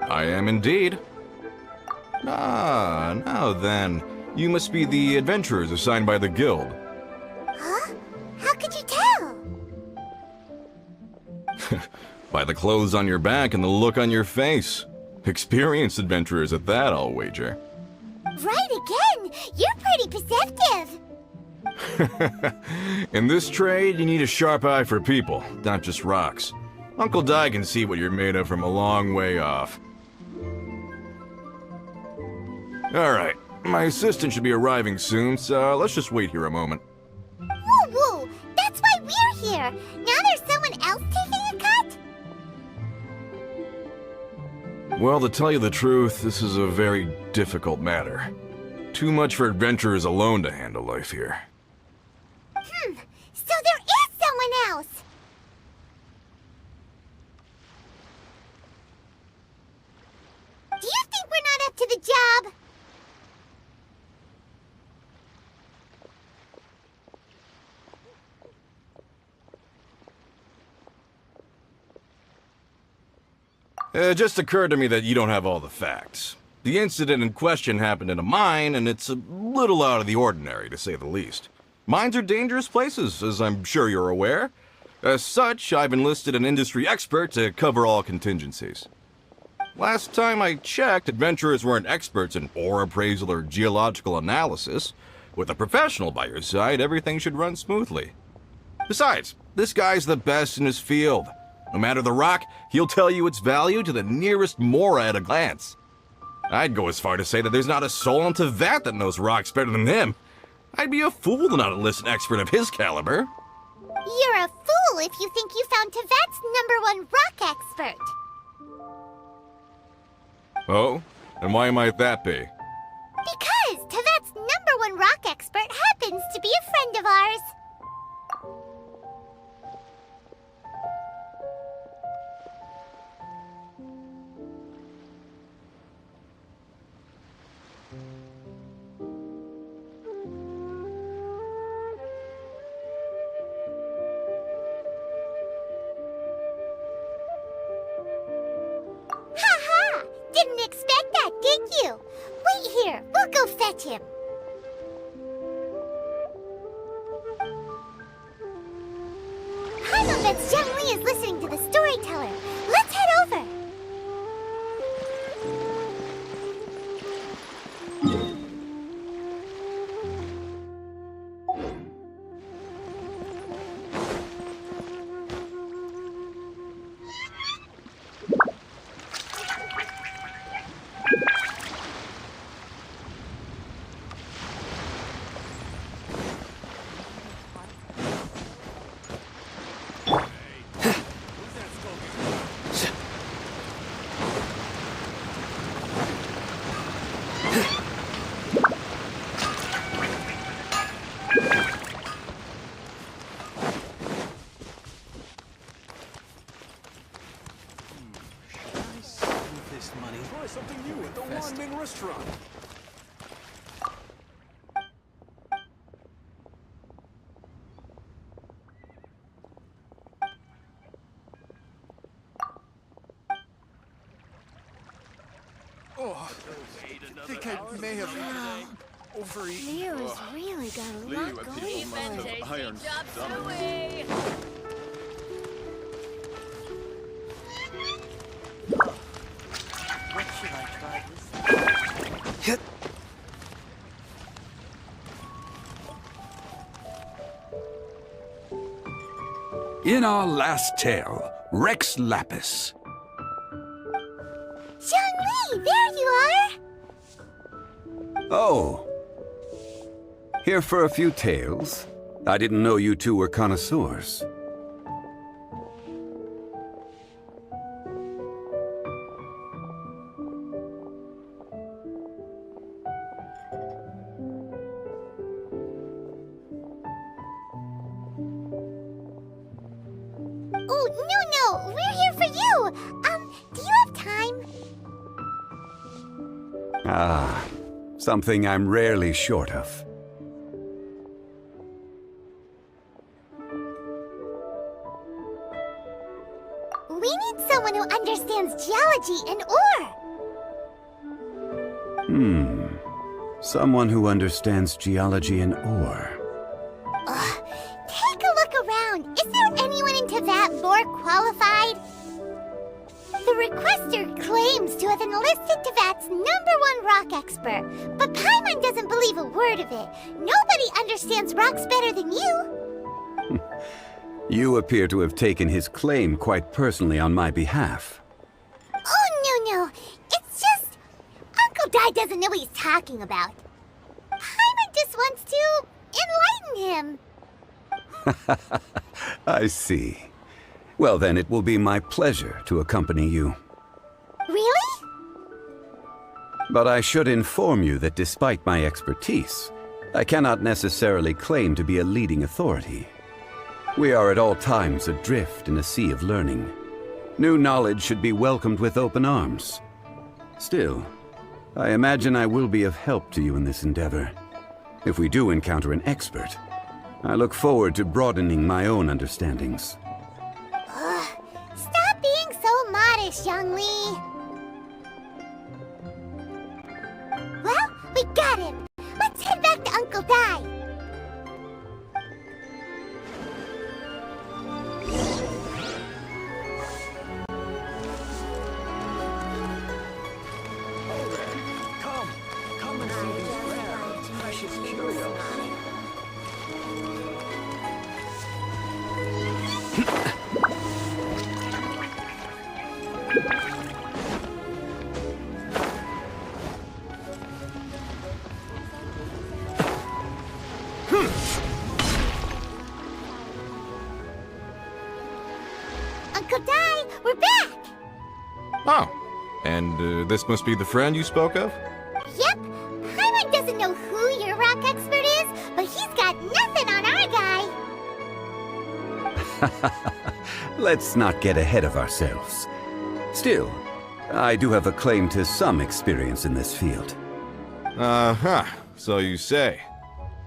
I am indeed. Ah, now then. You must be the adventurers assigned by the guild. Huh? How could you tell? By the clothes on your back and the look on your face. Experienced adventurers at that, I'll wager. Right again! You're pretty perceptive! In this trade, you need a sharp eye for people, not just rocks. Uncle Di can see what you're made of from a long way off. Alright, my assistant should be arriving soon, so let's just wait here a moment. Woo woo! That's why we're here! Now there's someone else taking a cut? Well, to tell you the truth, this is a very difficult matter. Too much for adventurers alone to handle life here. So there is someone else! Do you think we're not up to the job? It just occurred to me that you don't have all the facts. The incident in question happened in a mine, and it's a little out of the ordinary, to say the least. Mines are dangerous places, as I'm sure you're aware. As such, I've enlisted an industry expert to cover all contingencies. Last time I checked, adventurers weren't experts in ore appraisal or geological analysis. With a professional by your side, everything should run smoothly. Besides, this guy's the best in his field. No matter the rock, he'll tell you its value to the nearest mora at a glance. I'd go as far to say that there's not a soul on Teyvat that knows rocks better than him. I'd be a fool to not enlist an expert of his caliber. You're a fool if you think you found Teyvat's #1 rock expert. Oh? And why might that be? Because Teyvat's #1 rock expert happens to be a friend of ours. Haha! Didn't expect that, did you? Wait here, we'll go fetch him. I bet Xiang Li is listening to the storyteller. Let's head over. Something new at the Wanmin restaurant. Oh, I think I may have overeaten. Leo's really got a lot going for him. Iron What should I try this? In our last tale, Rex Lapis. Xiang Li, there you are! Oh. Here for a few tales? I didn't know you two were connoisseurs. Oh, no, we're here for you! Do you have time? Ah, something I'm rarely short of. We need someone who understands geology and ore. Someone who understands geology and ore. Take a look around. Is there anyone in Teyvat more qualified? The requester claims to have enlisted Teyvat's #1 rock expert, but Paimon doesn't believe a word of it. Nobody understands rocks better than you. You appear to have taken his claim quite personally on my behalf. Oh, no. It's just... Uncle Dai doesn't know what he's talking about. Paimon just wants to enlighten him. I see. Well, then it will be my pleasure to accompany you. Really? But I should inform you that despite my expertise, I cannot necessarily claim to be a leading authority. We are at all times adrift in a sea of learning. New knowledge should be welcomed with open arms. Still, I imagine I will be of help to you in this endeavor. If we do encounter an expert, I look forward to broadening my own understandings. Stop being so modest, Zhongli. Well, we got him. Let's head back to Uncle Dai. Come and see these rare, precious Cheerios. Uncle Dai, we're back. Oh, and this must be the friend you spoke of? Yep. Paimon doesn't know who your rock expert is, but he's got nothing on our guy. Let's not get ahead of ourselves. Still, I do have a claim to some experience in this field. Uh-huh, so you say.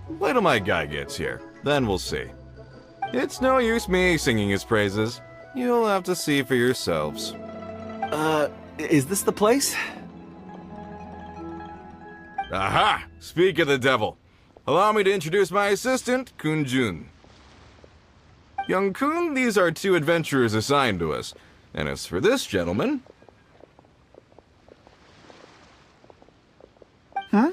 Wait till my guy gets here, then we'll see. It's no use me singing his praises. You'll have to see for yourselves. Is this the place? Aha! Speak of the devil. Allow me to introduce my assistant, Kun Jun. Young Kun, these are 2 adventurers assigned to us. And as for this gentleman... Huh?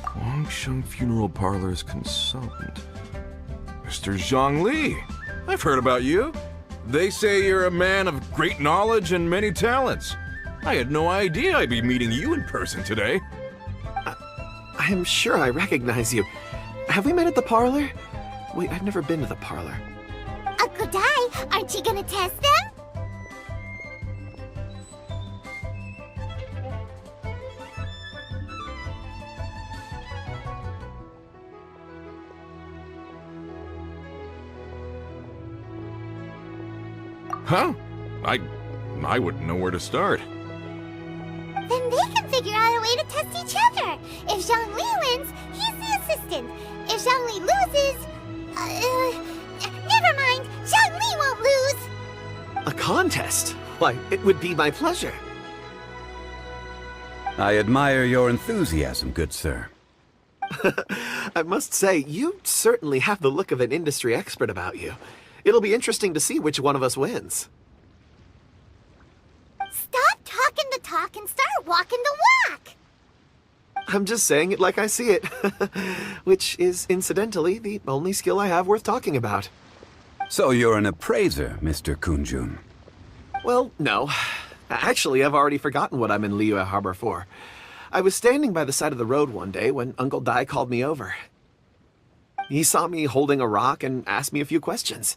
Guangsheng Funeral Parlor's consultant. Mr. Zhongli, I've heard about you. They say you're a man of great knowledge and many talents. I had no idea I'd be meeting you in person today. I am sure I recognize you. Have we met at the parlor? Wait, I've never been to the parlor. Uncle Dai, aren't you gonna test them? Huh? I wouldn't know where to start. Then they can figure out a way to test each other. If Zhongli wins, he's the assistant. If Zhongli loses... never mind. Zhongli won't lose. A contest? Why, it would be my pleasure. I admire your enthusiasm, good sir. I must say, you certainly have the look of an industry expert about you. It'll be interesting to see which one of us wins. Stop talking the talk and start walking the walk. I'm just saying it like I see it. Which is, incidentally, the only skill I have worth talking about. So you're an appraiser, Mr. Kunjun. Well, no. Actually, I've already forgotten what I'm in Liyue Harbor for. I was standing by the side of the road one day when Uncle Dai called me over. He saw me holding a rock and asked me a few questions.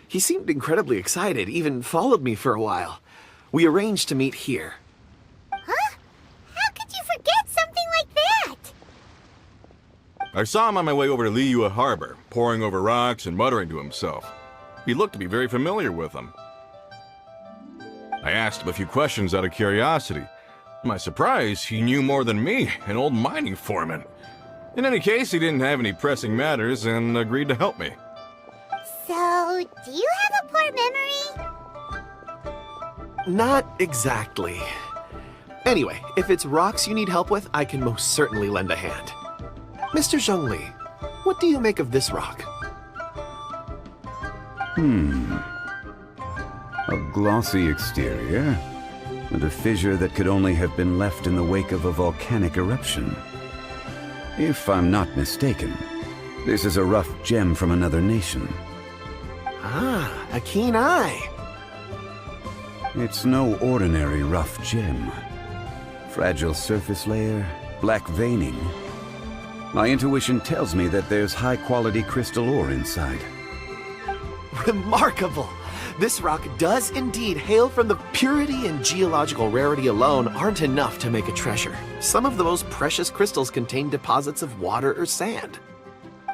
He seemed incredibly excited, even followed me for a while. We arranged to meet here. Huh? How could you forget something like that? I saw him on my way over to Liyue Harbor, poring over rocks and muttering to himself. He looked to be very familiar with them. I asked him a few questions out of curiosity. To my surprise, he knew more than me, an old mining foreman. In any case, he didn't have any pressing matters and agreed to help me. So, do you have a poor memory? Not exactly. Anyway, if it's rocks you need help with, I can most certainly lend a hand. Mr. Zhongli, what do you make of this rock? A glossy exterior, and a fissure that could only have been left in the wake of a volcanic eruption. If I'm not mistaken, this is a rough gem from another nation. Ah, a keen eye. It's no ordinary rough gem. Fragile surface layer, black veining. My intuition tells me that there's high-quality crystal ore inside. Remarkable! This rock does indeed hail from the purity and geological rarity alone aren't enough to make a treasure. Some of the most precious crystals contain deposits of water or sand.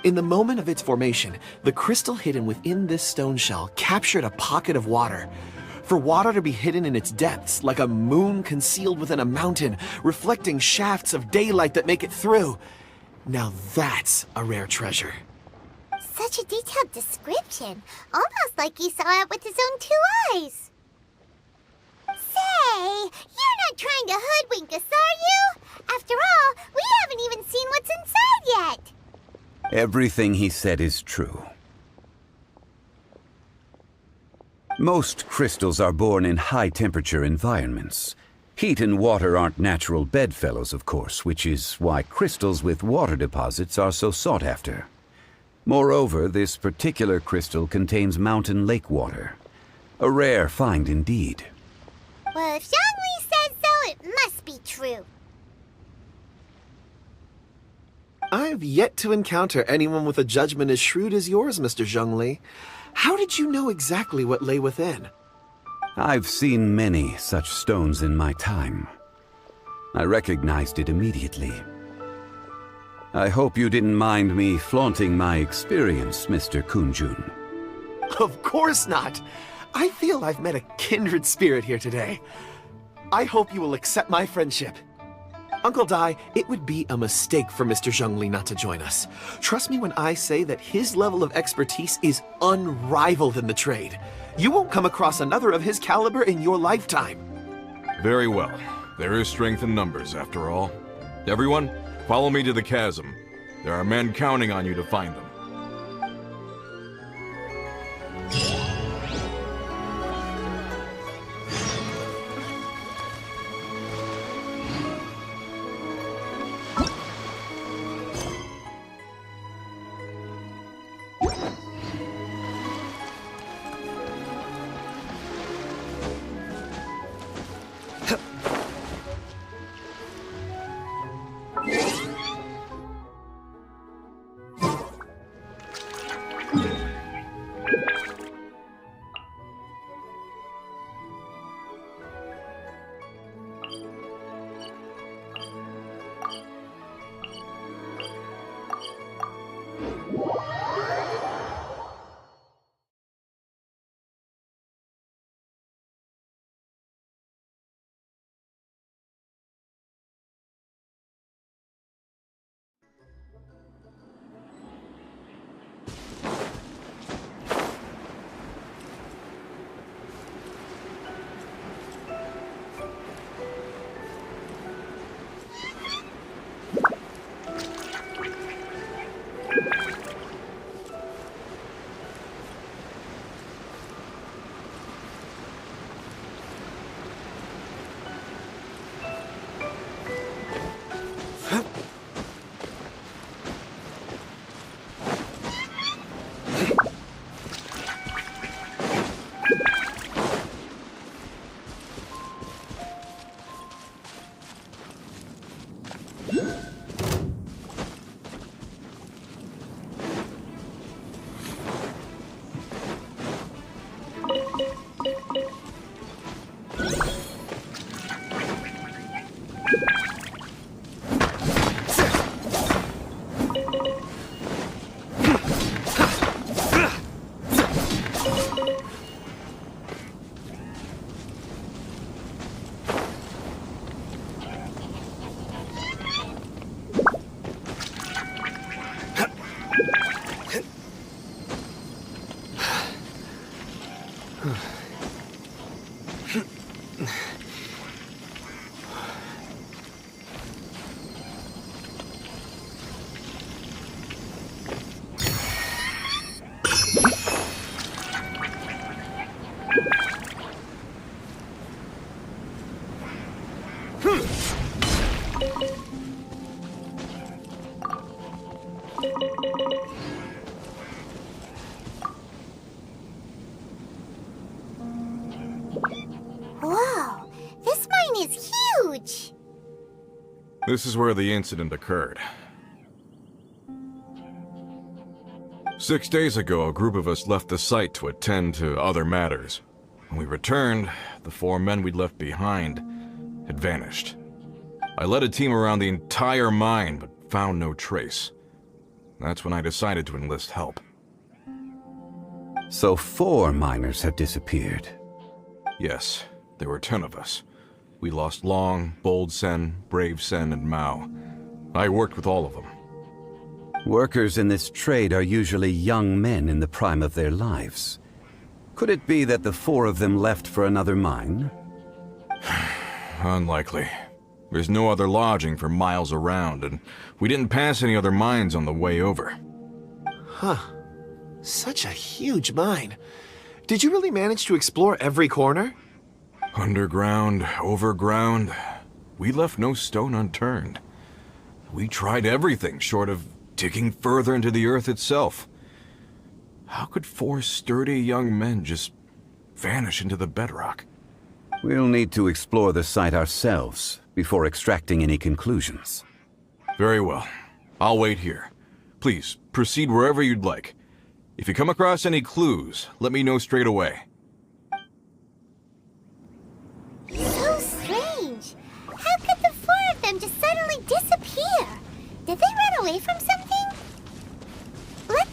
In the moment of its formation, the crystal hidden within this stone shell captured a pocket of water. For water to be hidden in its depths, like a moon concealed within a mountain, reflecting shafts of daylight that make it through. Now that's a rare treasure. Such a detailed description, almost like he saw it with his own 2 eyes. Say, you're not trying to hoodwink us, are you? After all, we haven't even seen what's inside yet. Everything he said is true. Most crystals are born in high-temperature environments. Heat and water aren't natural bedfellows, of course, which is why crystals with water deposits are so sought after. Moreover, this particular crystal contains mountain lake water. A rare find indeed. Well, if Zhongli says so, it must be true. I've yet to encounter anyone with a judgment as shrewd as yours, Mr. Zhongli. How did you know exactly what lay within? I've seen many such stones in my time. I recognized it immediately. I hope you didn't mind me flaunting my experience, Mr. Kunjun. Of course not. I feel I've met a kindred spirit here today. I hope you will accept my friendship. Uncle Dai, it would be a mistake for Mr. Zhongli not to join us. Trust me when I say that his level of expertise is unrivaled in the trade. You won't come across another of his caliber in your lifetime. Very well. There is strength in numbers, after all. Everyone, follow me to the chasm. There are men counting on you to find them. Whoa, this mine is huge! This is where the incident occurred. 6 days ago, a group of us left the site to attend to other matters. When we returned, the 4 men we'd left behind had vanished. I led a team around the entire mine, but found no trace. That's when I decided to enlist help. So 4 miners have disappeared. Yes, there were 10 of us. We lost Long, Bold Sen, Brave Sen, and Mao. I worked with all of them. Workers in this trade are usually young men in the prime of their lives. Could it be that the 4 of them left for another mine? Unlikely. There's no other lodging for miles around, and we didn't pass any other mines on the way over. Huh. Such a huge mine. Did you really manage to explore every corner? Underground, overground, we left no stone unturned. We tried everything short of digging further into the earth itself. How could 4 sturdy young men just vanish into the bedrock? We'll need to explore the site ourselves before extracting any conclusions. Very well. I'll wait here. Please, proceed wherever you'd like. If you come across any clues, let me know straight away. So strange. How could the 4 of them just suddenly disappear? Did they run away from something? What?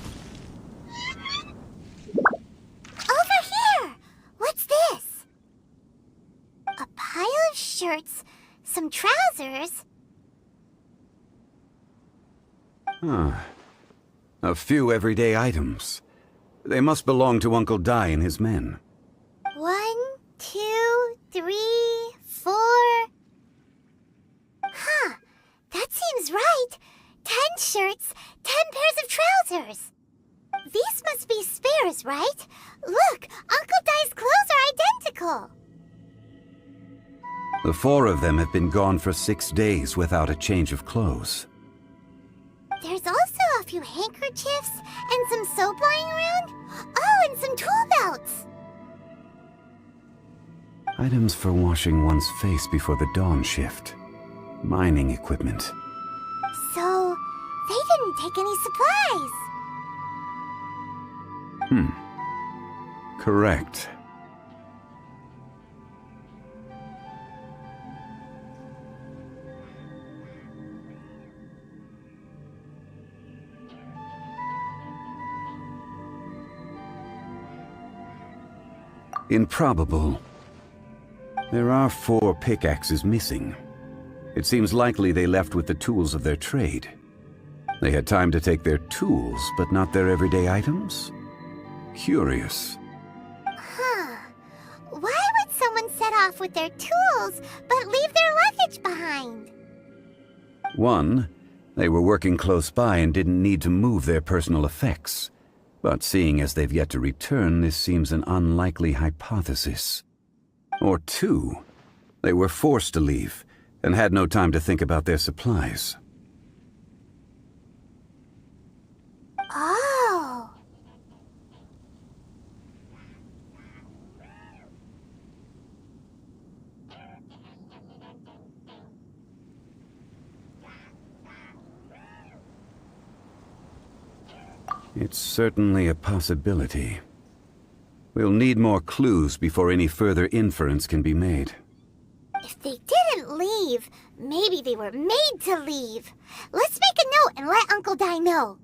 Over here! What's this? A pile of shirts, some trousers. A few everyday items. They must belong to Uncle Dai and his men. 1, 2, 3, 4. Huh, that seems right. 10 shirts, 10 pairs of trousers. These must be spares, right? Look, Uncle Dai's clothes are identical. The 4 of them have been gone for 6 days without a change of clothes. There's also a few handkerchiefs and some soap lying around. Oh, and some tool belts. Items for washing one's face before the dawn shift. Mining equipment. So, they didn't take any supplies. Correct. Improbable. There are 4 pickaxes missing. It seems likely they left with the tools of their trade. They had time to take their tools, but not their everyday items? Curious. Huh. Why would someone set off with their tools, but leave their luggage behind? 1, they were working close by and didn't need to move their personal effects. But seeing as they've yet to return, this seems an unlikely hypothesis. Or 2, they were forced to leave and had no time to think about their supplies. Oh. It's certainly a possibility. We'll need more clues before any further inference can be made. If they didn't leave, maybe they were made to leave. Let's make a note and let Uncle Dai know.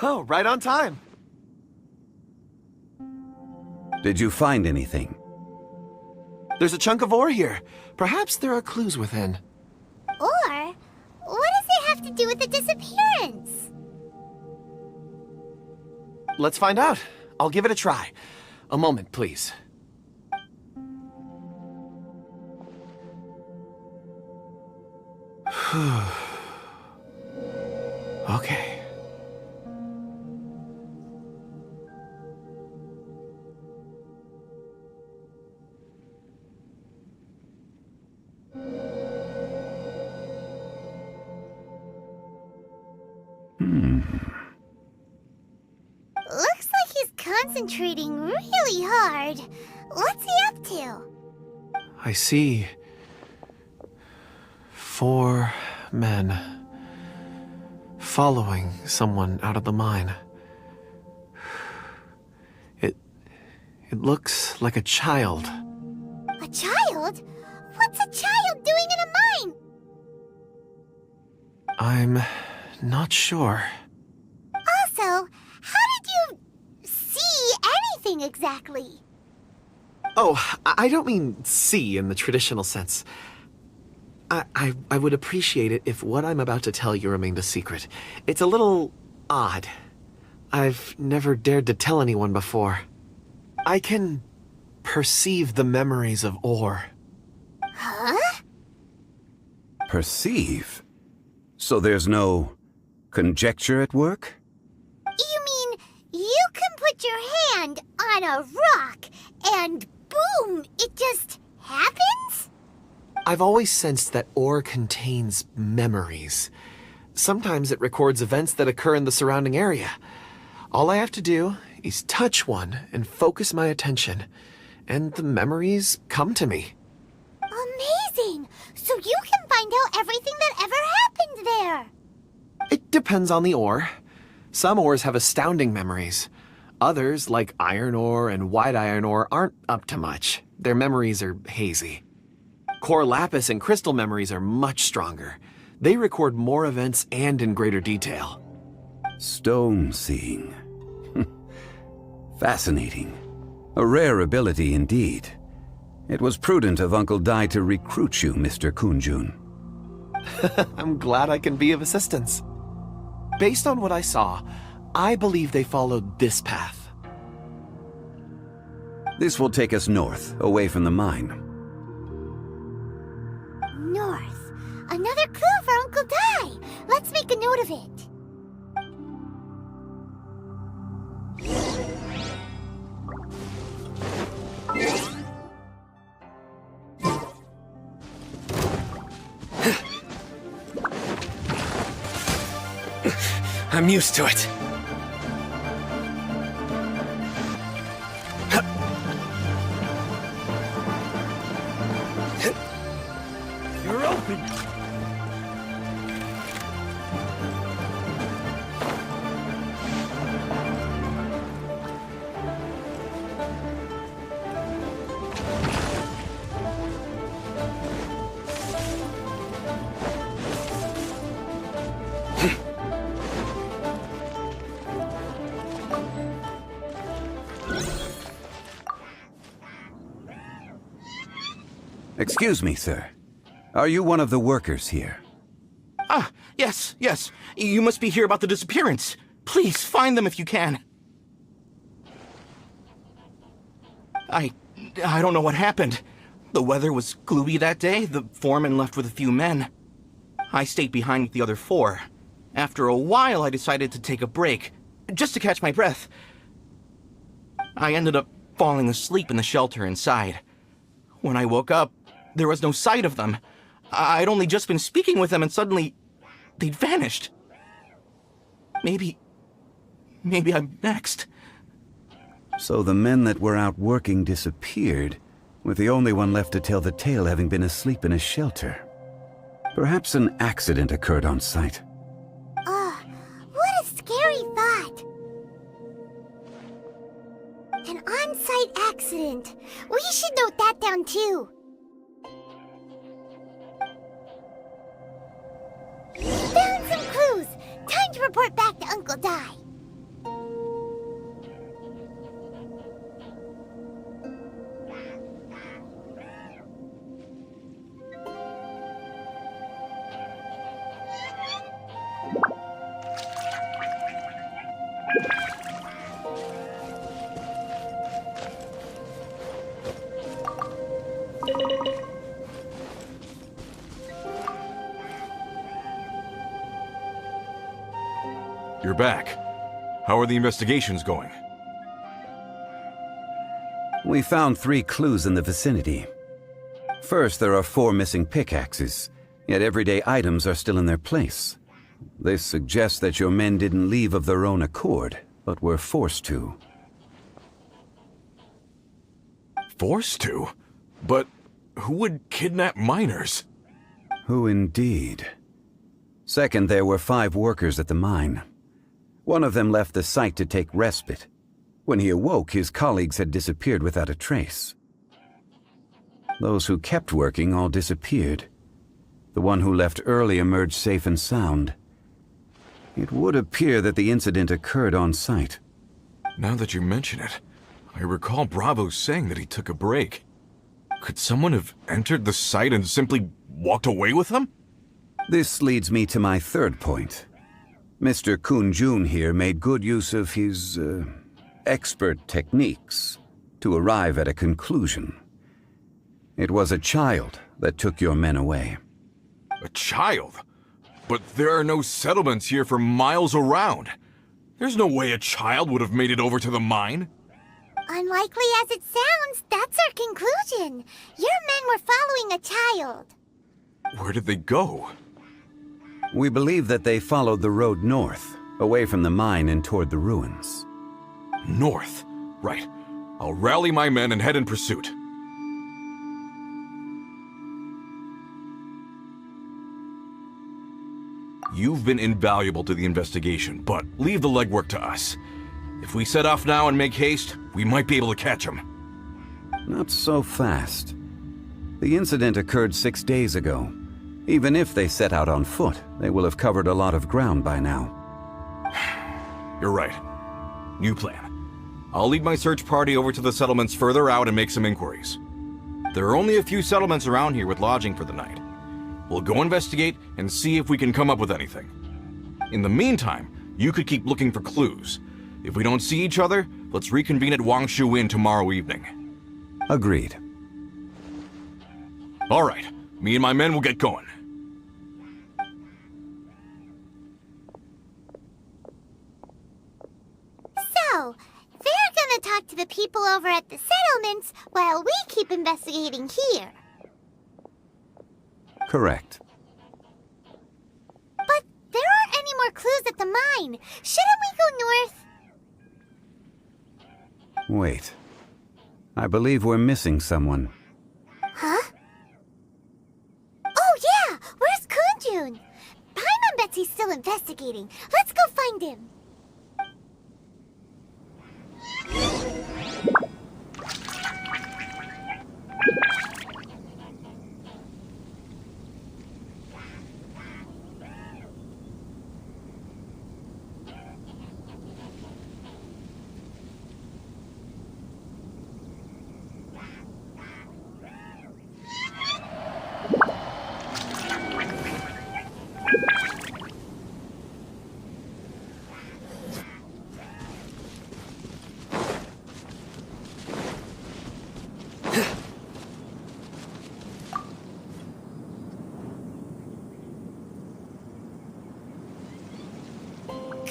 Oh, right on time. Did you find anything? There's a chunk of ore here. Perhaps there are clues within. Or, what does it have to to do with the disappearance? Let's find out. I'll give it a try. A moment, please. Okay. Looks like he's concentrating really hard. What's he up to? I see 4 men following someone out of the mine. It looks like a child. A child? What's a child doing in a mine? I'm not sure. Also, how did you see anything exactly? Oh, I don't mean see in the traditional sense. I would appreciate it if what I'm about to tell you remained a secret. It's a little odd. I've never dared to tell anyone before. I can perceive the memories of ore. Huh? Perceive? So there's no conjecture at work? You mean you can put your hand on a rock and boom, it just happens? I've always sensed that ore contains memories. Sometimes it records events that occur in the surrounding area. All I have to do is touch one and focus my attention, and the memories come to me. Amazing! So you can find out everything that ever happened there. It depends on the ore. Some ores have astounding memories. Others, like iron ore and white iron ore, aren't up to much. Their memories are hazy. Core lapis and crystal memories are much stronger. They record more events and in greater detail. Stone seeing. Fascinating. A rare ability indeed. It was prudent of Uncle Dai to recruit you, Mr. Kunjun. I'm glad I can be of assistance. Based on what I saw, I believe they followed this path. This will take us north, away from the mine. North. Another clue for Uncle Dai. Let's make a note of it. I'm used to it. You're open. Excuse me, sir. Are you one of the workers here? Ah, yes. You must be here about the disappearance. Please, find them if you can. I don't know what happened. The weather was gloomy that day. The foreman left with a few men. I stayed behind with the other 4. After a while, I decided to take a break, just to catch my breath. I ended up falling asleep in the shelter inside. When I woke up, there was no sight of them. I'd only just been speaking with them and suddenly they'd vanished. Maybe I'm next. So the men that were out working disappeared, with the only one left to tell the tale having been asleep in a shelter. Perhaps an accident occurred on site. What a scary thought. An on-site accident. We should note that down too. Found some clues. Time to report back to Uncle Dai. You're back. How are the investigations going? We found 3 clues in the vicinity. First, there are 4 missing pickaxes, yet everyday items are still in their place. This suggests that your men didn't leave of their own accord, but were forced to. Forced to? But who would kidnap miners? Who indeed? Second, there were 5 workers at the mine. One of them left the site to take respite. When he awoke, his colleagues had disappeared without a trace. Those who kept working all disappeared. The one who left early emerged safe and sound. It would appear that the incident occurred on site. Now that you mention it, I recall Bravo saying that he took a break. Could someone have entered the site and simply walked away with him? This leads me to my third point. Mr. Kun-jun here made good use of his, expert techniques to arrive at a conclusion. It was a child that took your men away. A child? But there are no settlements here for miles around. There's no way a child would have made it over to the mine. Unlikely as it sounds, that's our conclusion. Your men were following a child. Where did they go? We believe that they followed the road north, away from the mine and toward the ruins. North. Right. I'll rally my men and head in pursuit. You've been invaluable to the investigation, but leave the legwork to us. If we set off now and make haste, we might be able to catch them. Not so fast. The incident occurred 6 days ago. Even if they set out on foot, they will have covered a lot of ground by now. You're right. New plan. I'll lead my search party over to the settlements further out and make some inquiries. There are only a few settlements around here with lodging for the night. We'll go investigate and see if we can come up with anything. In the meantime, you could keep looking for clues. If we don't see each other, let's reconvene at Wangshu Inn tomorrow evening. Agreed. All right. Me and my men will get going. So, they're gonna talk to the people over at the settlements while we keep investigating here. Correct. But there aren't any more clues at the mine. Shouldn't we go north? Wait. I believe we're missing someone. Huh? Oh yeah! Where's Kun-jun? Paimon bets he's still investigating. Let's go find him.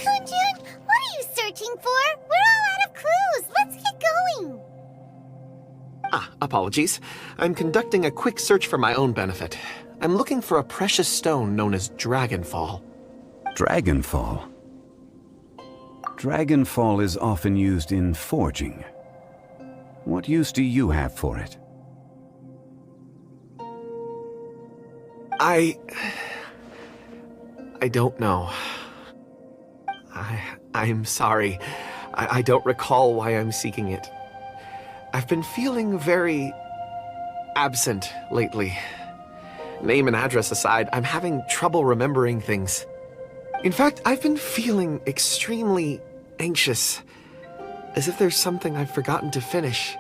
Kun-jun, what are you searching for? We're all out of clues. Let's get going. Apologies. I'm conducting a quick search for my own benefit. I'm looking for a precious stone known as Dragonfall. Dragonfall? Dragonfall is often used in forging. What use do you have for it? I don't know. I'm sorry. I don't recall why I'm seeking it. I've been feeling very absent lately. Name and address aside, I'm having trouble remembering things. In fact, I've been feeling extremely anxious, as if there's something I've forgotten to finish.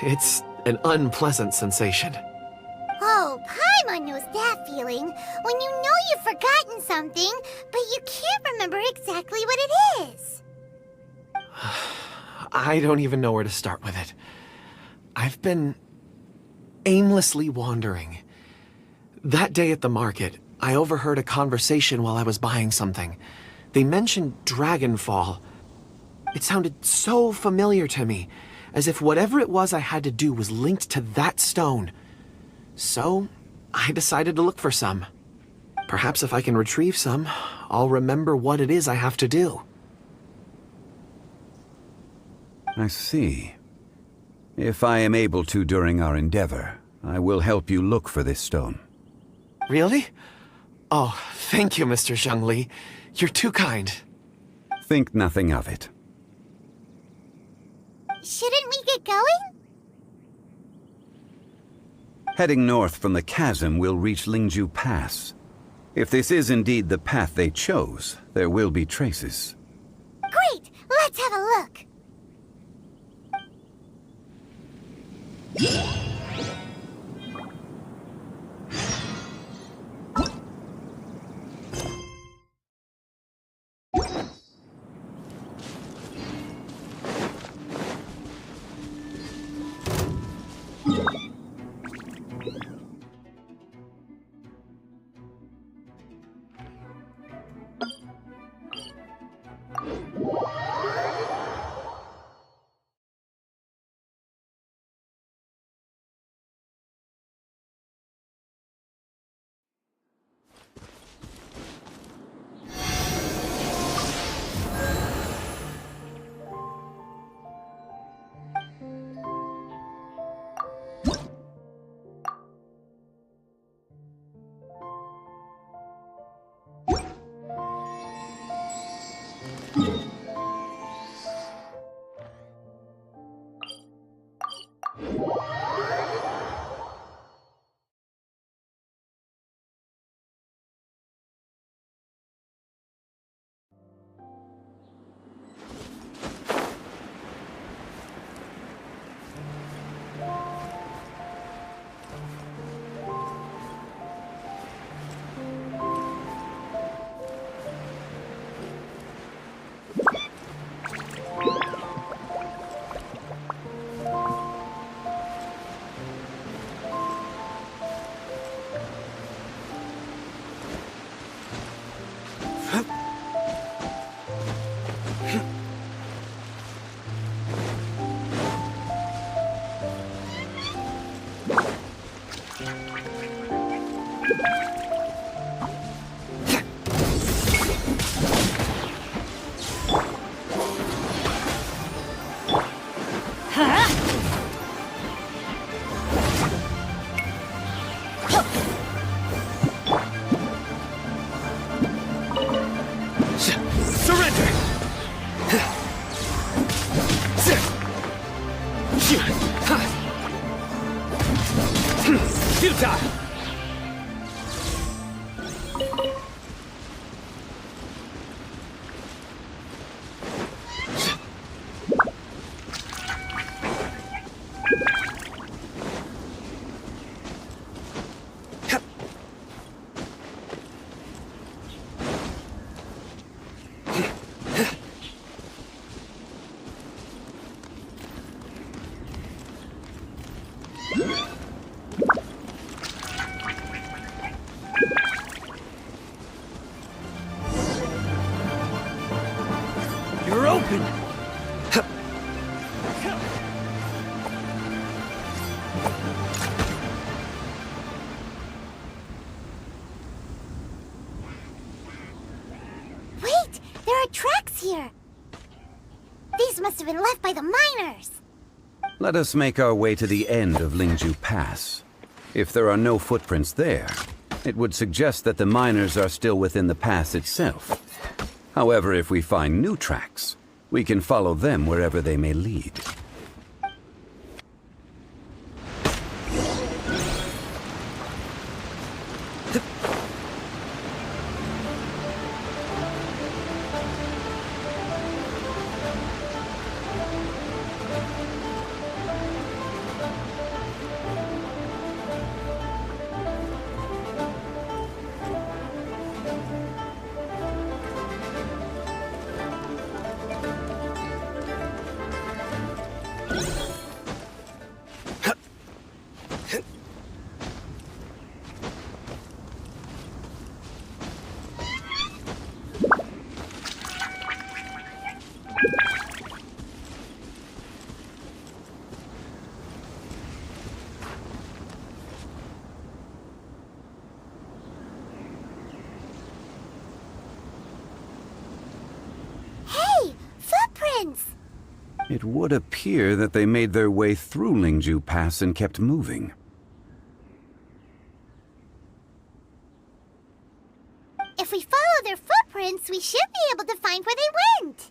It's an unpleasant sensation. Oh, Paimon knows that feeling, when you know you've forgotten something, but you can't remember exactly what it is. I don't even know where to start with it. I've been aimlessly wandering. That day at the market, I overheard a conversation while I was buying something. They mentioned Dragonfall. It sounded so familiar to me, as if whatever it was I had to do was linked to that stone. So, I decided to look for some. Perhaps if I can retrieve some, I'll remember what it is I have to do. I see. If I am able to during our endeavor, I will help you look for this stone. Really? Oh, thank you, Mr. Zhongli. You're too kind. Think nothing of it. Shouldn't we get going? Heading north from the chasm, we'll reach Lingju Pass. If this is indeed the path they chose, there will be traces. Great! Let's have a look! You're open! Wait! There are tracks here! These must have been left by the miners! Let us make our way to the end of Lingju Pass. If there are no footprints there, it would suggest that the miners are still within the pass itself. However, if we find new tracks, we can follow them wherever they may lead. footprints! It would appear that they made their way through Lingju Pass and kept moving. If we follow their footprints, we should be able to find where they went!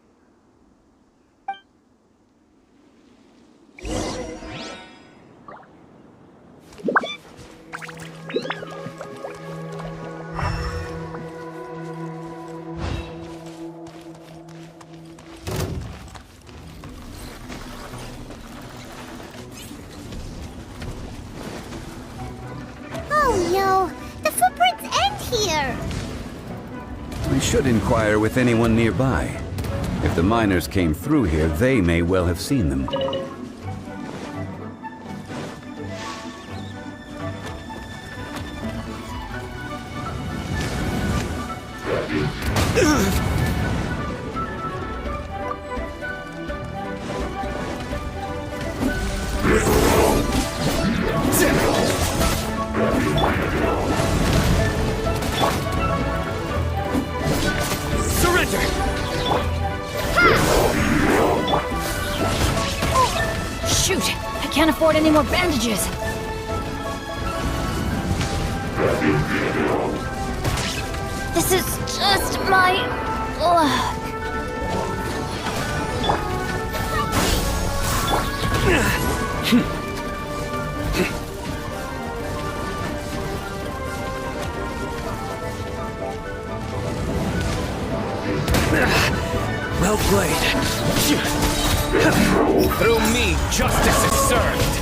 Oh no! The footprints end here! We should inquire with anyone nearby. If the miners came through here, they may well have seen them. Surrender! Shoot! I can't afford any more bandages. This is just my luck. Well played. Through me, justice is served.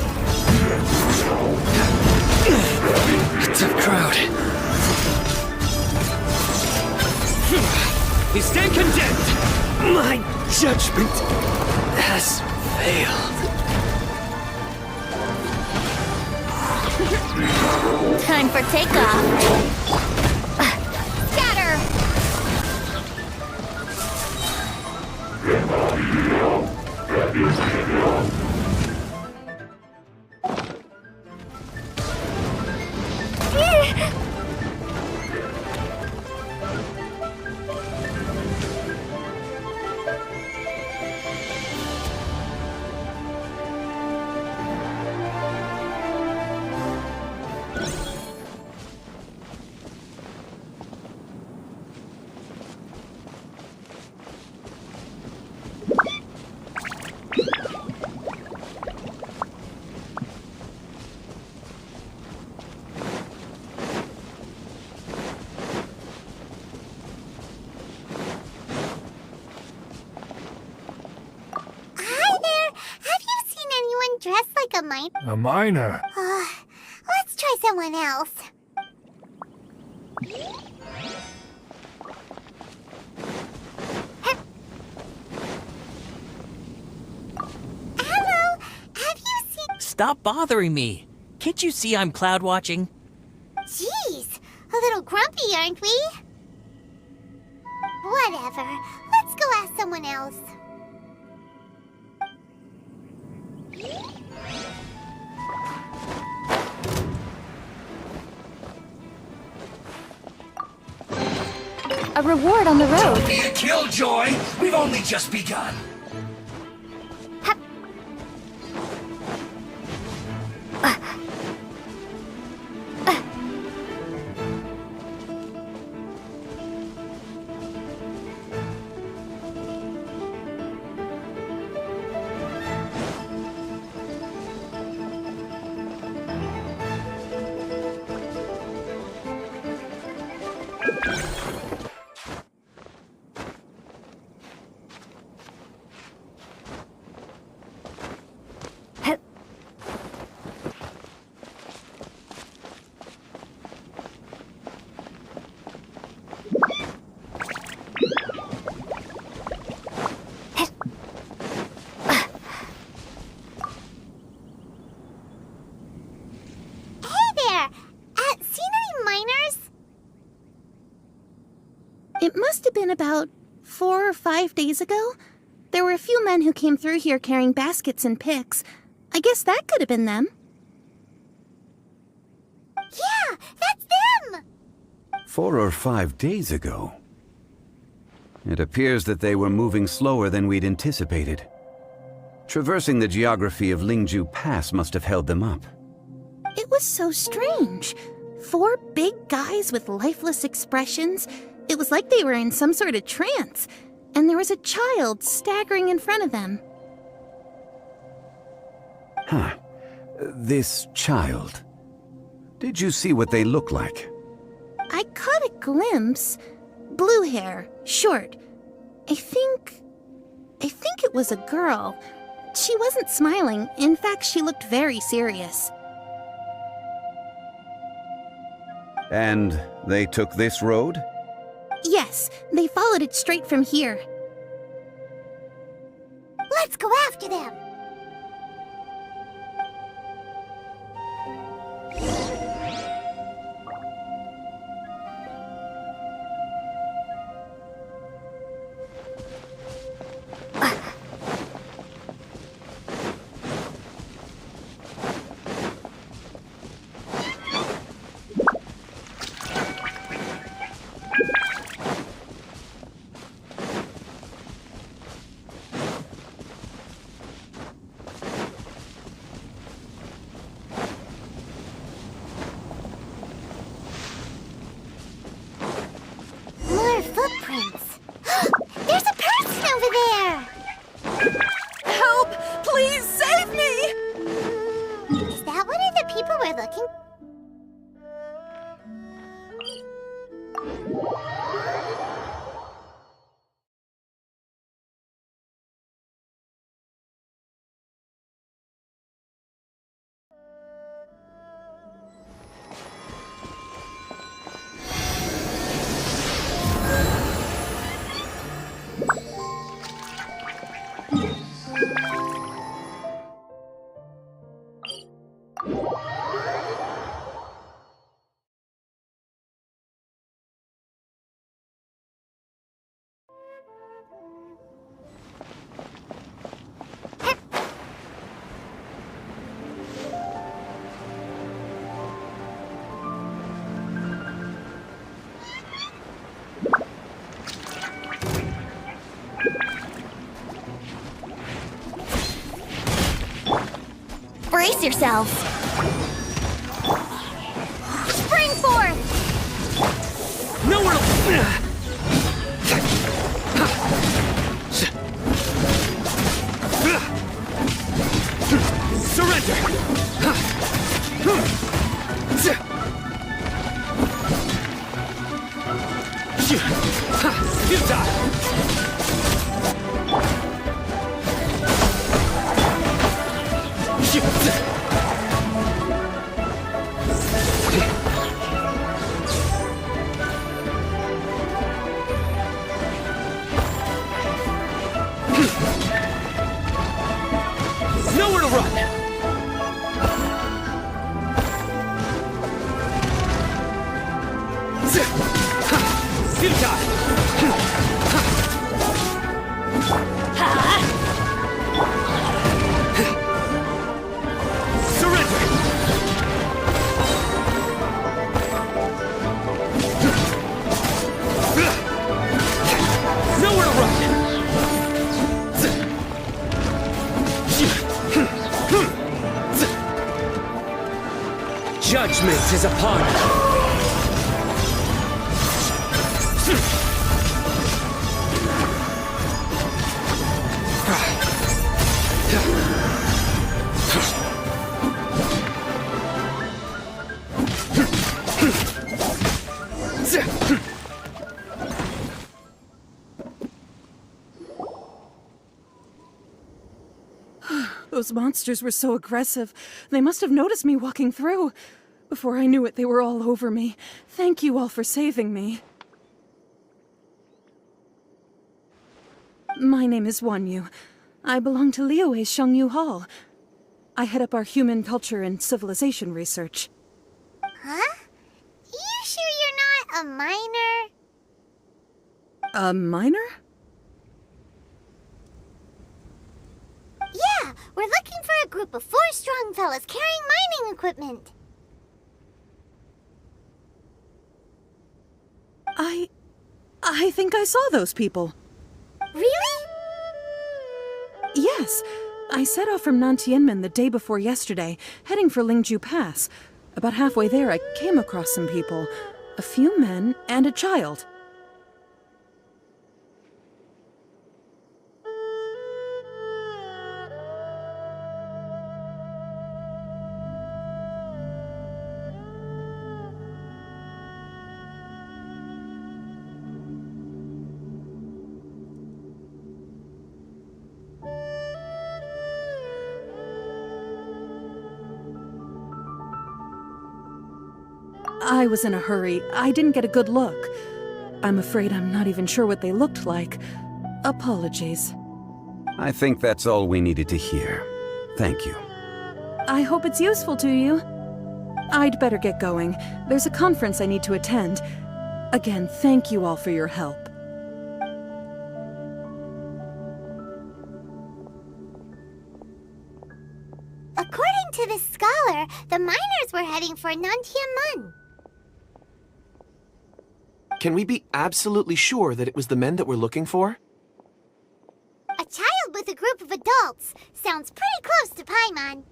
Tough crowd. You stand condemned. My judgment has failed. Time for takeoff. Scatter! Dressed like a miner? A miner? Let's try someone else. Hello, have you seen... Stop bothering me. Can't you see I'm cloud watching? Jeez, a little grumpy, aren't we? Whatever, let's go ask someone else. A reward on the road. Don't be a killjoy! We've only just begun! It must have been about 4 or 5 days ago. There were a few men who came through here carrying baskets and picks. I guess that could have been them. Yeah, that's them! 4 or 5 days ago. It appears that they were moving slower than we'd anticipated. Traversing the geography of Lingju Pass must have held them up. It was so strange. 4 big guys with lifeless expressions. It was like they were in some sort of trance. And there was a child staggering in front of them. Huh. This child. Did you see what they look like? I caught a glimpse. Blue hair, short. I think it was a girl. She wasn't smiling. In fact, she looked very serious. And they took this road? Yes, they followed it straight from here. Let's go after them! Footprints. There's a person over there! Help! Please save me! Is that one of the people we're looking for? Brace yourselves! Spring forth! Nowhere Surrender! You die! Nowhere to run! You die! Surrender! Nowhere to run! Judgment is upon you! Those monsters were so aggressive. They must have noticed me walking through. Before I knew it, they were all over me. Thank you all for saving me. My name is Wanyu. I belong to Liyue's Shengyu Hall. I head up our human culture and civilization research. Huh? You sure you're not a minor? A minor? Yeah, we're looking for a group of 4 strong fellas carrying mining equipment. I I think I saw those people. Really? Yes. I set off from Nantianmen the day before yesterday, heading for Lingju Pass. About halfway there, I came across some people. A few men and a child. I was in a hurry. I didn't get a good look. I'm afraid I'm not even sure what they looked like. Apologies. I think that's all we needed to hear. Thank you. I hope it's useful to you. I'd better get going. There's a conference I need to attend. Again, thank you all for your help. According to this scholar, the miners were heading for Nantianmen. Can we be absolutely sure that it was the men that we're looking for? A child with a group of adults. Sounds pretty close to Paimon.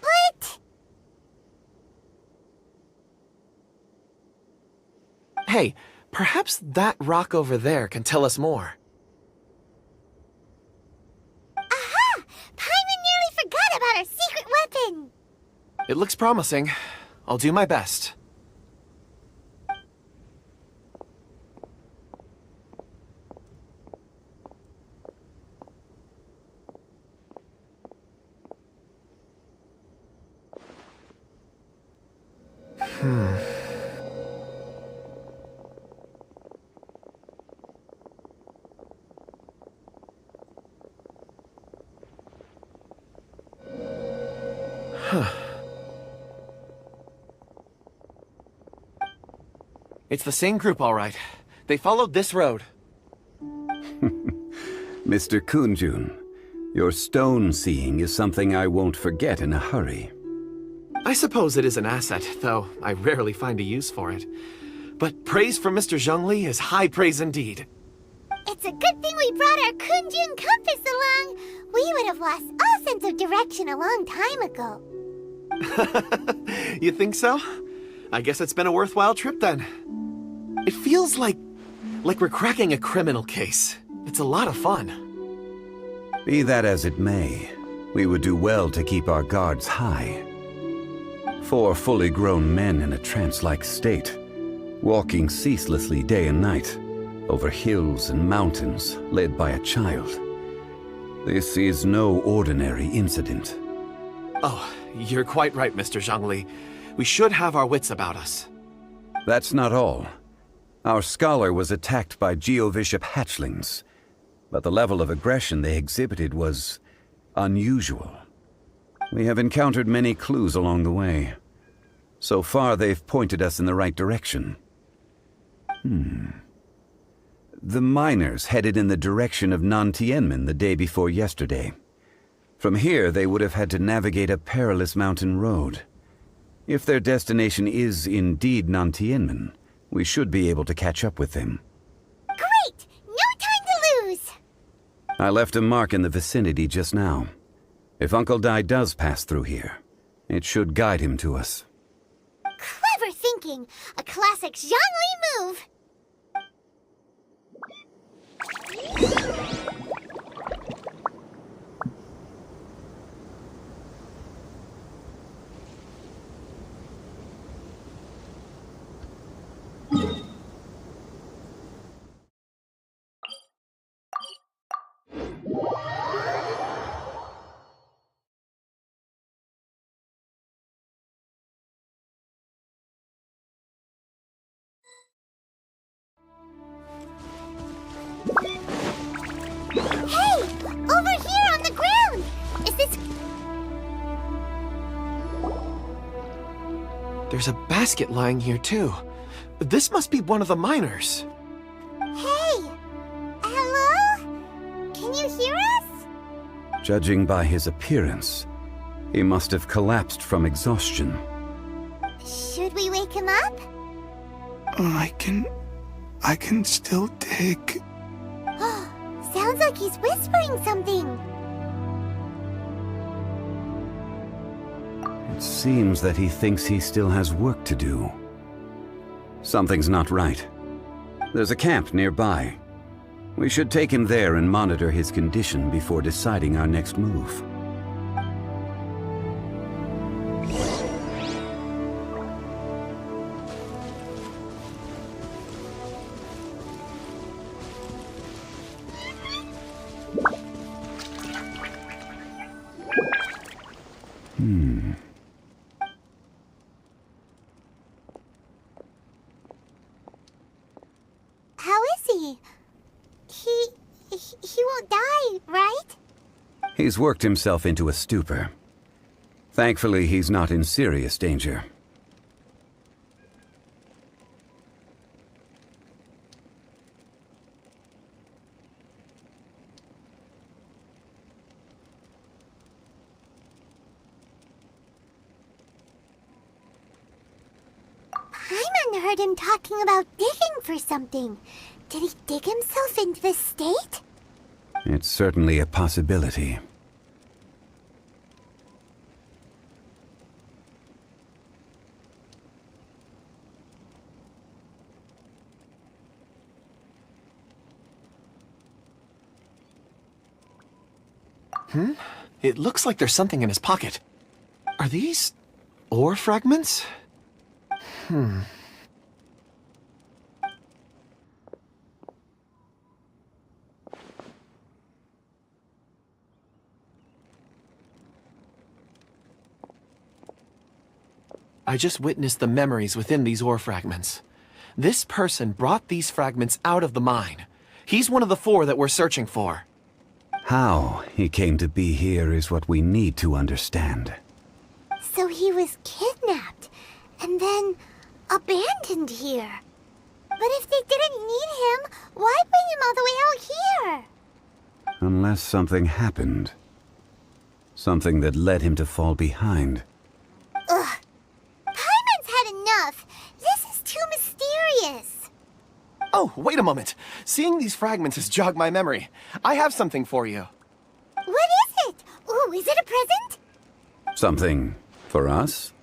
But... Hey, perhaps that rock over there can tell us more. Aha! Paimon nearly forgot about our secret weapon! It looks promising. I'll do my best. It's the same group, all right. They followed this road. Mr. Kunjun, your stone seeing is something I won't forget in a hurry. I suppose it is an asset, though I rarely find a use for it. But praise from Mr. Zhongli is high praise indeed. It's a good thing we brought our Kunjun compass along. We would have lost all sense of direction a long time ago. You think so? I guess it's been a worthwhile trip then. It feels like we're cracking a criminal case. It's a lot of fun. Be that as it may, we would do well to keep our guards high. 4 fully grown men in a trance-like state, walking ceaselessly day and night, over hills and mountains, led by a child. This is no ordinary incident. Oh, you're quite right, Mr. Zhongli. We should have our wits about us. That's not all. Our scholar was attacked by Geovishap hatchlings, but the level of aggression they exhibited was unusual. We have encountered many clues along the way. So far, they've pointed us in the right direction. The miners headed in the direction of Nantianmen the day before yesterday. From here, they would have had to navigate a perilous mountain road. If their destination is indeed Nantianmen, we should be able to catch up with them. Great! No time to lose! I left a mark in the vicinity just now. If Uncle Dai does pass through here, it should guide him to us. Clever thinking! A classic Zhongli move! Hey! Over here on the ground! Is this... There's a basket lying here, too. This must be one of the miners. Hey! Hello? Can you hear us? Judging by his appearance, he must have collapsed from exhaustion. Should we wake him up? I can still dig. Sounds like he's whispering something. It seems that he thinks he still has work to do. Something's not right. There's a camp nearby. We should take him there and monitor his condition before deciding our next move. How is he? He won't die, right? He's worked himself into a stupor. Thankfully, he's not in serious danger. Paimon heard him talking about digging for something. Did he dig himself into this state? It's certainly a possibility. It looks like there's something in his pocket. Are these ore fragments? I just witnessed the memories within these ore fragments. This person brought these fragments out of the mine. He's one of the 4 that we're searching for. How he came to be here is what we need to understand. So he was kidnapped and then abandoned here. But if they didn't need him, why bring him all the way out here? Unless something happened. Something that led him to fall behind. Ugh. Paimon's had enough. This is too mysterious. Oh, wait a moment. Seeing these fragments has jogged my memory. I have something for you. What is it? Ooh, is it a present? Something for us?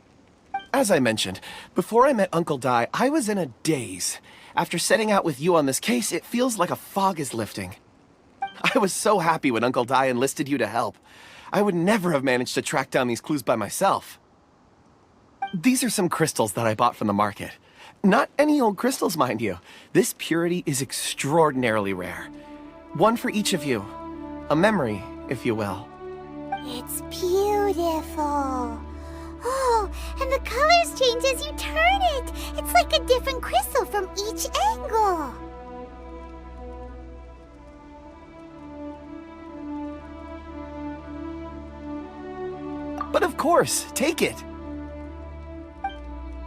As I mentioned, before I met Uncle Dai, I was in a daze. After setting out with you on this case, it feels like a fog is lifting. I was so happy when Uncle Dai enlisted you to help. I would never have managed to track down these clues by myself. These are some crystals that I bought from the market. Not any old crystals, mind you. This purity is extraordinarily rare. One for each of you. A memory, if you will. It's beautiful. Oh, and the colors change as you turn it. It's like a different crystal from each angle. But of course, take it.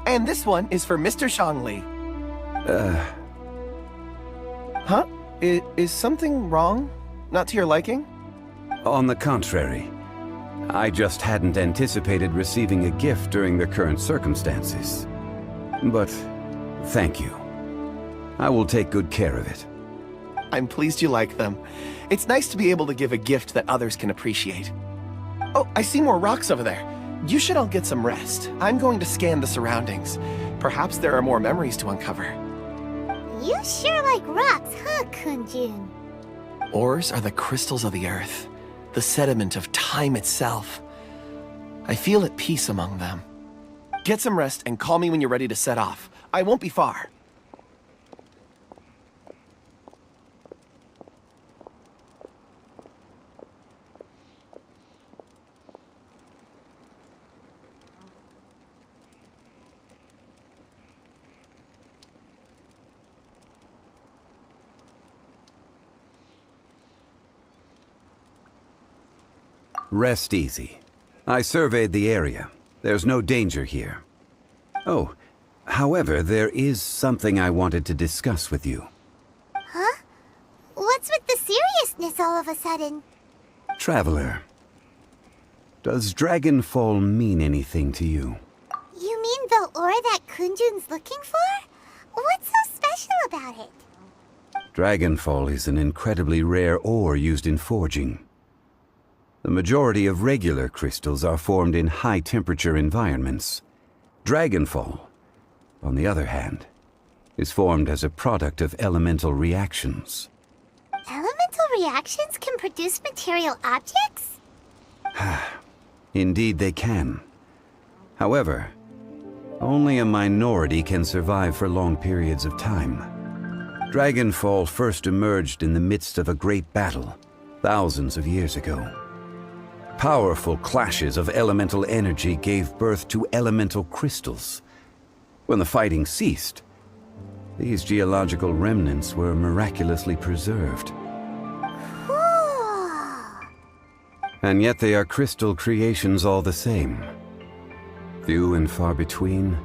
And this one is for Mr. Shangli. Huh? Is something wrong? Not to your liking? On the contrary. I just hadn't anticipated receiving a gift during the current circumstances. But thank you. I will take good care of it. I'm pleased you like them. It's nice to be able to give a gift that others can appreciate. Oh, I see more rocks over there. You should all get some rest. I'm going to scan the surroundings. Perhaps there are more memories to uncover. You sure like rocks, huh, Kunjun? Ores are the crystals of the earth, the sediment of time itself. I feel at peace among them. Get some rest and call me when you're ready to set off. I won't be far. Rest easy. I surveyed the area. There's no danger here. Oh, however, there is something I wanted to discuss with you. Huh? What's with the seriousness all of a sudden? Traveler, does Dragonfall mean anything to you? You mean the ore that Kunjun's looking for? What's so special about it? Dragonfall is an incredibly rare ore used in forging. The majority of regular crystals are formed in high-temperature environments. Dragonfall, on the other hand, is formed as a product of elemental reactions. Elemental reactions can produce material objects? Indeed they can. However, only a minority can survive for long periods of time. Dragonfall first emerged in the midst of a great battle, thousands of years ago. Powerful clashes of elemental energy gave birth to elemental crystals. When the fighting ceased, these geological remnants were miraculously preserved. And yet they are crystal creations all the same. Few and far between,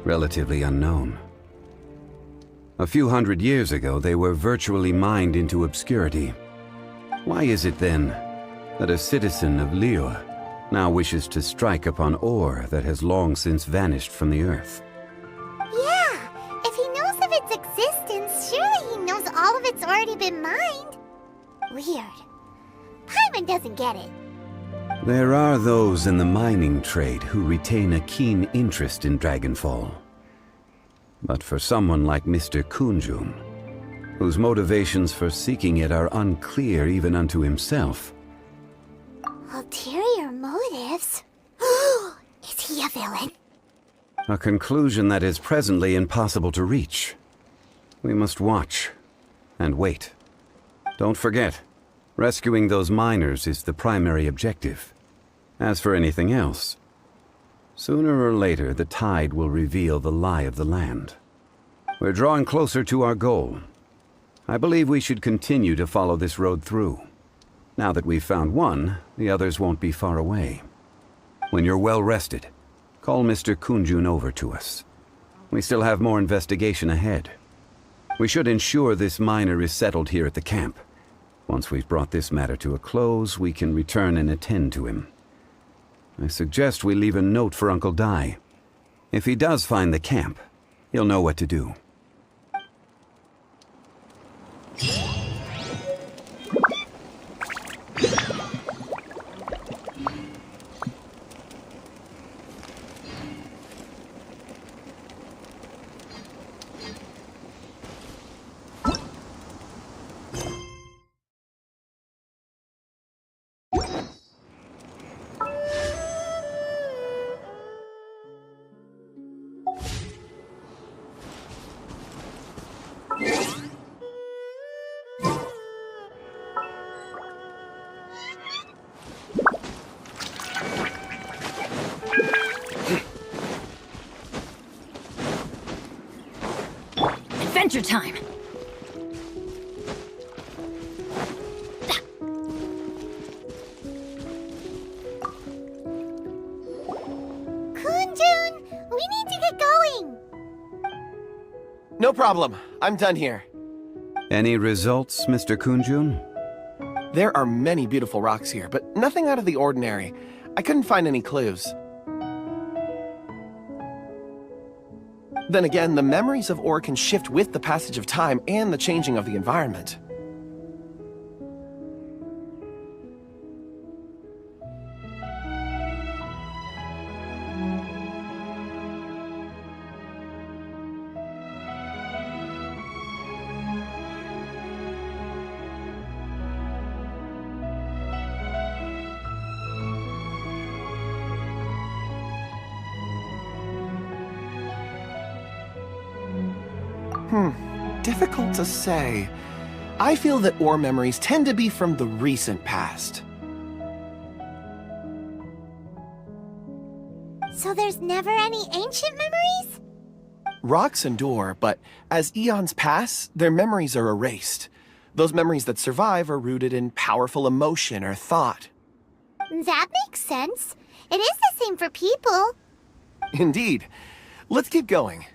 relatively unknown. A few hundred years ago, they were virtually mined into obscurity. Why is it then that a citizen of Liyue now wishes to strike upon ore that has long since vanished from the earth? Yeah, if he knows of its existence, surely he knows all of it's already been mined. Weird. Paimon doesn't get it. There are those in the mining trade who retain a keen interest in Dragonfall. But for someone like Mr. Kunjun, whose motivations for seeking it are unclear even unto himself. Ulterior motives? Is he a villain? A conclusion that is presently impossible to reach. We must watch and wait. Don't forget, rescuing those miners is the primary objective. As for anything else, sooner or later the tide will reveal the lie of the land. We're drawing closer to our goal. I believe we should continue to follow this road through. Now that we've found one, the others won't be far away. When you're well rested, call Mr. Kunjun over to us. We still have more investigation ahead. We should ensure this miner is settled here at the camp. Once we've brought this matter to a close, we can return and attend to him. I suggest we leave a note for Uncle Dai. If he does find the camp, he'll know what to do. Adventure time! Kunjun, we need to get going! No problem. I'm done here. Any results, Mr. Kunjun? There are many beautiful rocks here, but nothing out of the ordinary. I couldn't find any clues. Then again, the memories of ore can shift with the passage of time and the changing of the environment. Difficult to say. I feel that ore memories tend to be from the recent past. So there's never any ancient memories? Rocks endure, but as eons pass, their memories are erased. Those memories that survive are rooted in powerful emotion or thought. That makes sense. It is the same for people. Indeed. Let's keep going.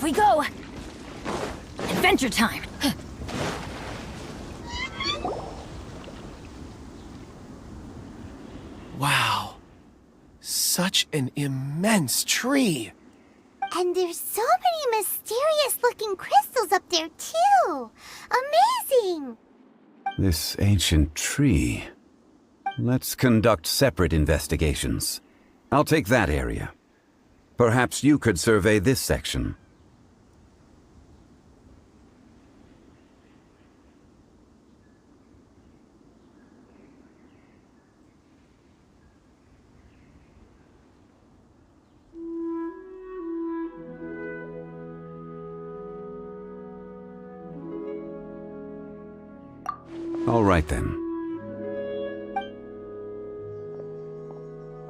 Off we go! Adventure time! Wow. Such an immense tree. And there's so many mysterious-looking crystals up there, too. Amazing! This ancient tree. Let's conduct separate investigations. I'll take that area. Perhaps you could survey this section. All right then.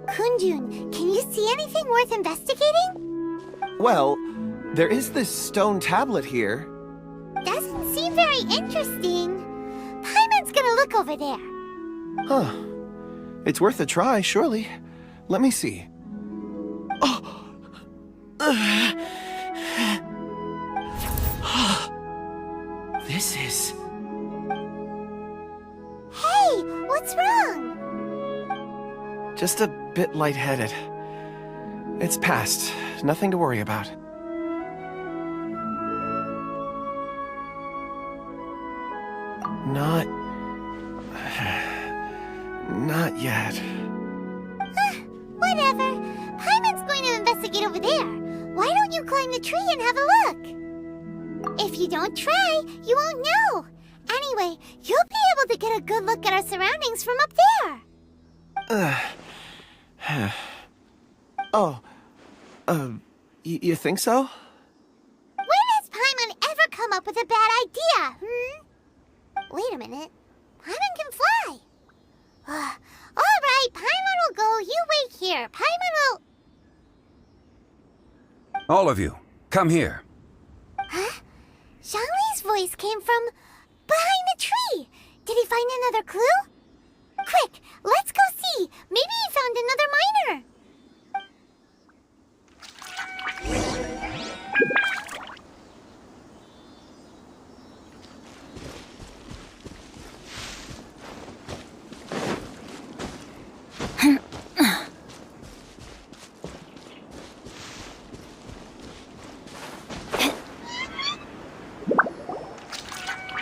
Kunjun, can you see anything worth investigating? Well, there is this stone tablet here. Doesn't seem very interesting. Paimon's gonna look over there. Huh. It's worth a try, surely. Let me see. Oh! This is... Hey, what's wrong? just a bit lightheaded. It's past. Nothing to worry about. Not yet. Whatever. Paimon's going to investigate over there. Why don't you climb the tree and have a look? If you don't try, you won't know. Anyway, you'll be able to get a good look at our surroundings from up there. You think so? When has Paimon ever come up with a bad idea, Wait a minute. Paimon can fly. All right, Paimon will go. You wait here. Paimon will... All of you, come here. Huh? Zhongli's voice came from behind the tree. Did he find another clue? Quick, let's go see. Maybe he found another miner.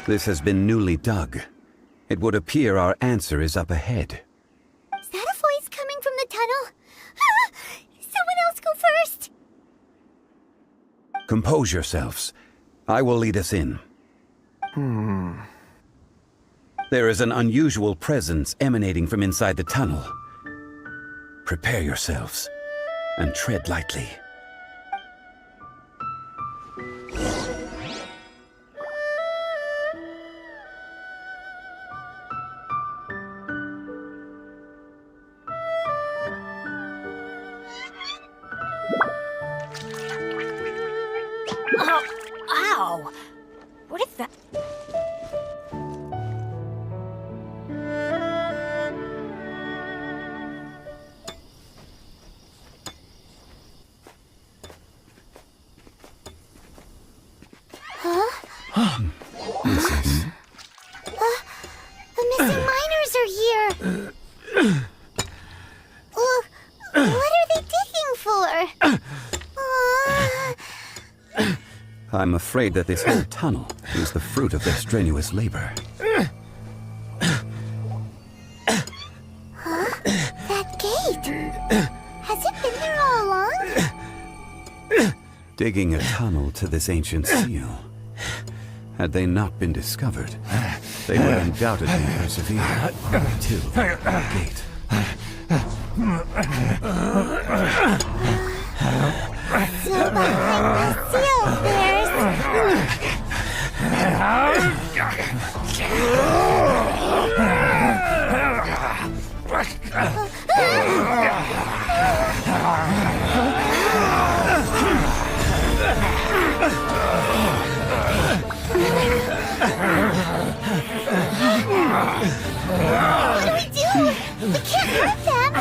This has been newly dug. It would appear our answer is up ahead. Is that a voice coming from the tunnel? Someone else go first. Compose yourselves. I will lead us in. There is an unusual presence emanating from inside the tunnel. Prepare yourselves and tread lightly. Ow! What is that? The missing miners are here. What are they digging for? I'm afraid that this whole tunnel is the fruit of their strenuous labor. That gate. Has it been there all along? Digging a tunnel to this ancient seal. Had they not been discovered, they would undoubtedly persevere to the gate. So behind the seal, there's... What do we do? We can't hurt them!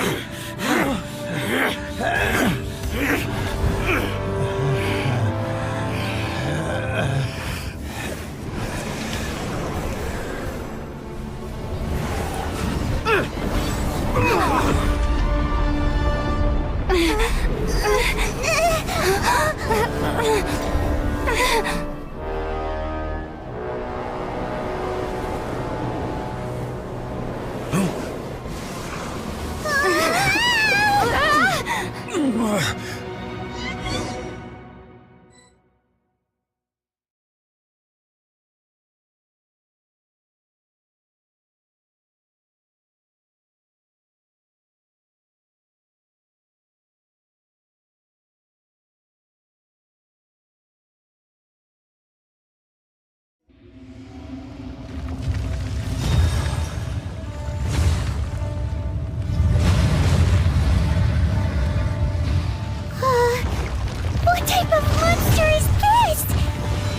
What type of monster is this?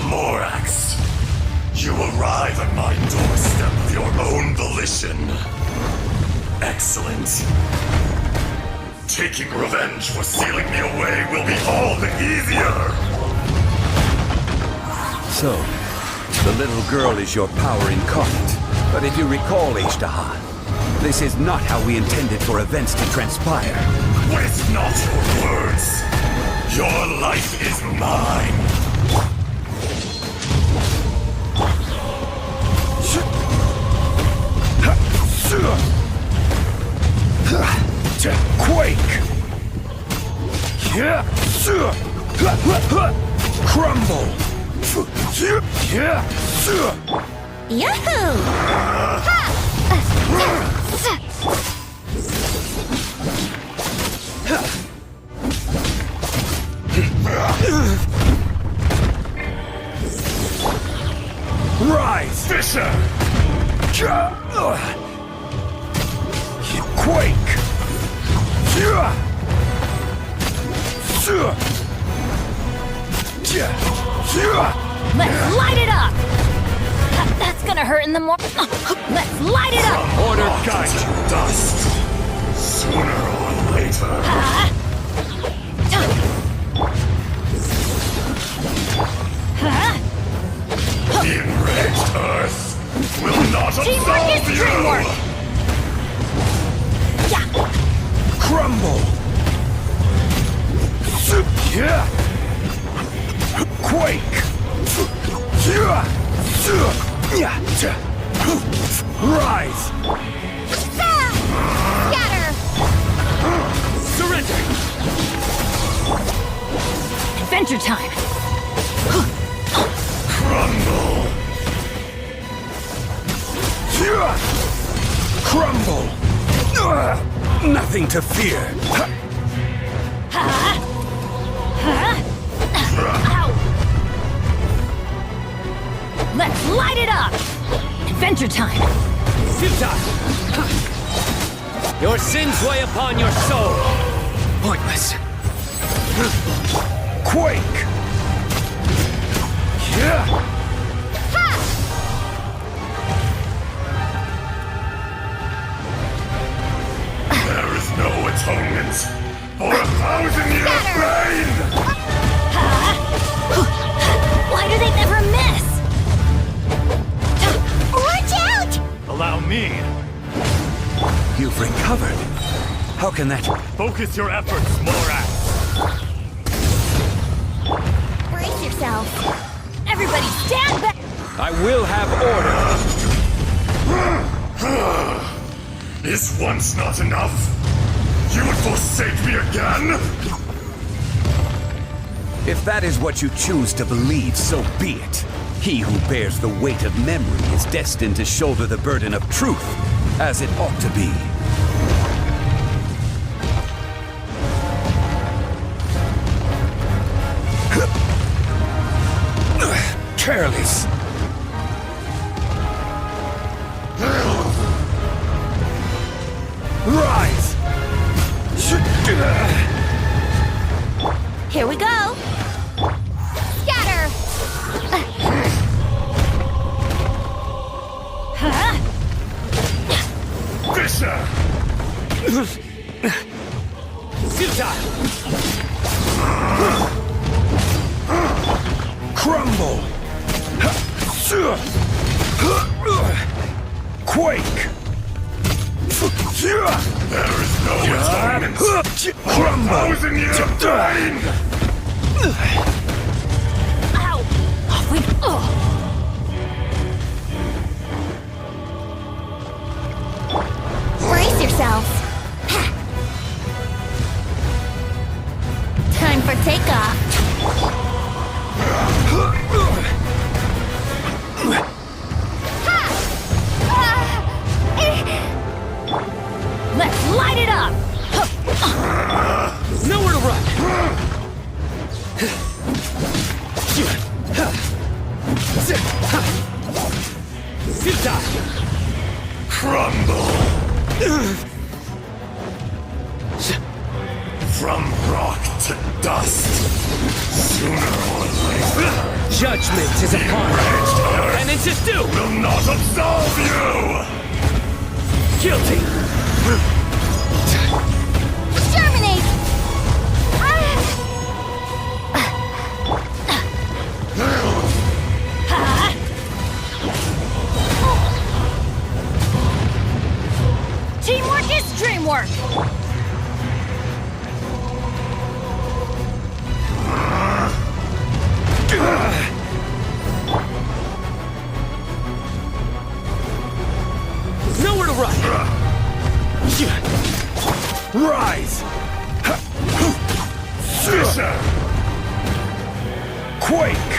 Morax, you arrive at my doorstep of your own volition. Excellent. Taking revenge for sealing me away will be all the easier. So, the little girl is your power incarnate. But if you recall, Ishtaha, this is not how we intended for events to transpire. Waste not your words. Your life is mine. Quake! Crumble! Yahoo! Rise! Fisher! Quake! Let's light it up! That's gonna hurt in the morning. Let's light it up! Order guide! To dust. Sooner or later. The enraged Earth will not Teamwork is absolve you! dreamwork! Yeah! Crumble! Quake! Rise! Scatter! Surrender! Adventure time! Crumble! Crumble! Nothing to fear! Ow! Let's light it up! Adventure time! Futile! Your sins weigh upon your soul! Pointless. Quake! There is no atonement for 1,000-year pain! Why do they never miss? Watch out! Allow me. You've recovered. How can that... Focus your efforts, Morax. Brace yourself. Everybody stand back! I will have order! Is once not enough? You would forsake me again? If that is what you choose to believe, so be it. He who bears the weight of memory is destined to shoulder the burden of truth, as it ought to be. Careless! Rise! Here we go! Scatter! Fisher! Futile! Crumble! Quake! There is no atonement for 1,000 years of pain! Ow! Off we Brace yourselves. Time for takeoff. Let's light it up! Nowhere to run! Futile! Crumble! From rock to dust, sooner or later. Judgment is upon us. And it's just due! Will not absolve you! Guilty! Exterminate! Teamwork is dreamwork! Nowhere to run! Rise! Fisher! Quake!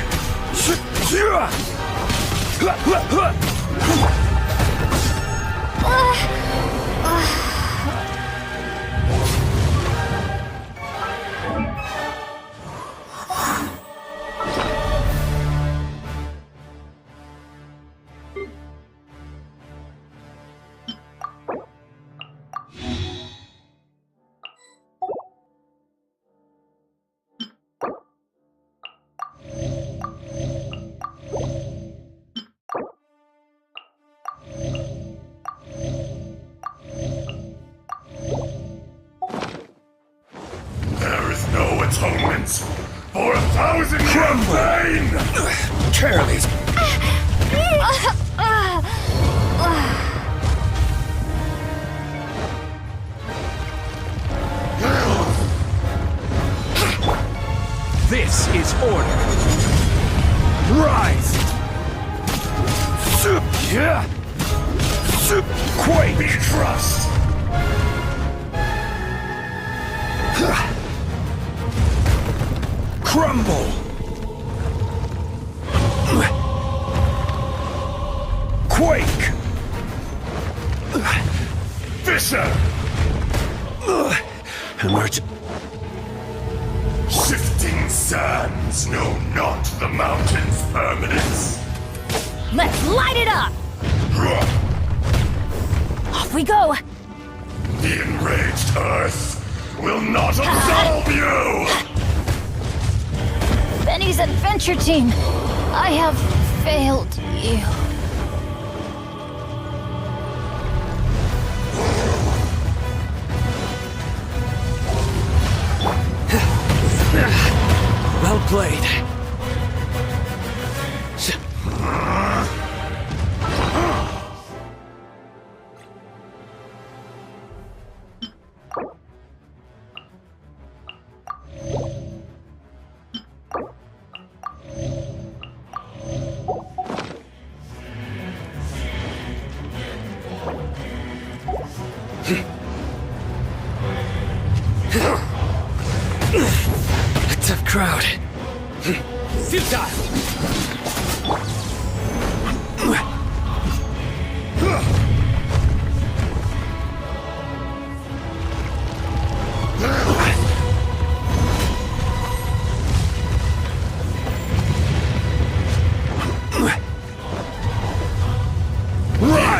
There is no atonement for 1,000 years of pain! Careless! This is order! Rise! Quake! Be crushed! Crumble! Quake! Fisher! Emerge. Shifting sands know not the mountain's permanence. Let's light it up! Off we go! The enraged earth will not absolve you! Benny's adventure team, I have failed you. Well played. A tough crowd. Futile!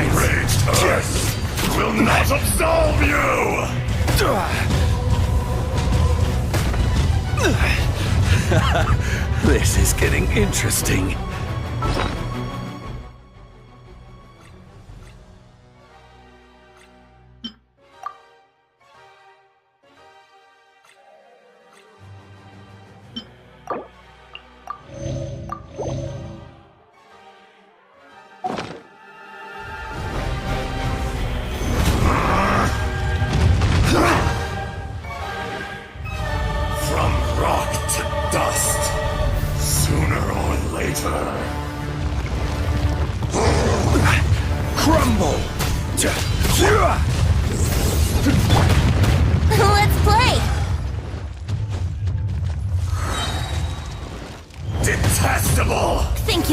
Enraged earth will not absolve you! This is getting interesting.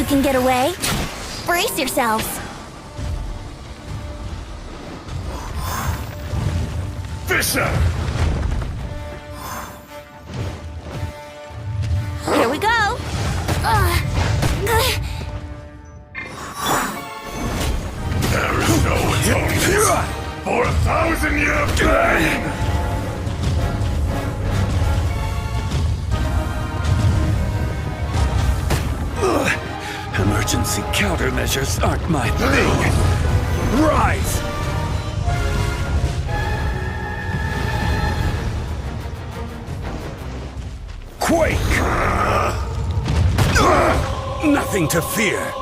can get away. Brace yourselves. Fisher! Here we go. There is no atonement for 1,000-year pain! Emergency countermeasures aren't my thing. Rise! Quake! Nothing to fear.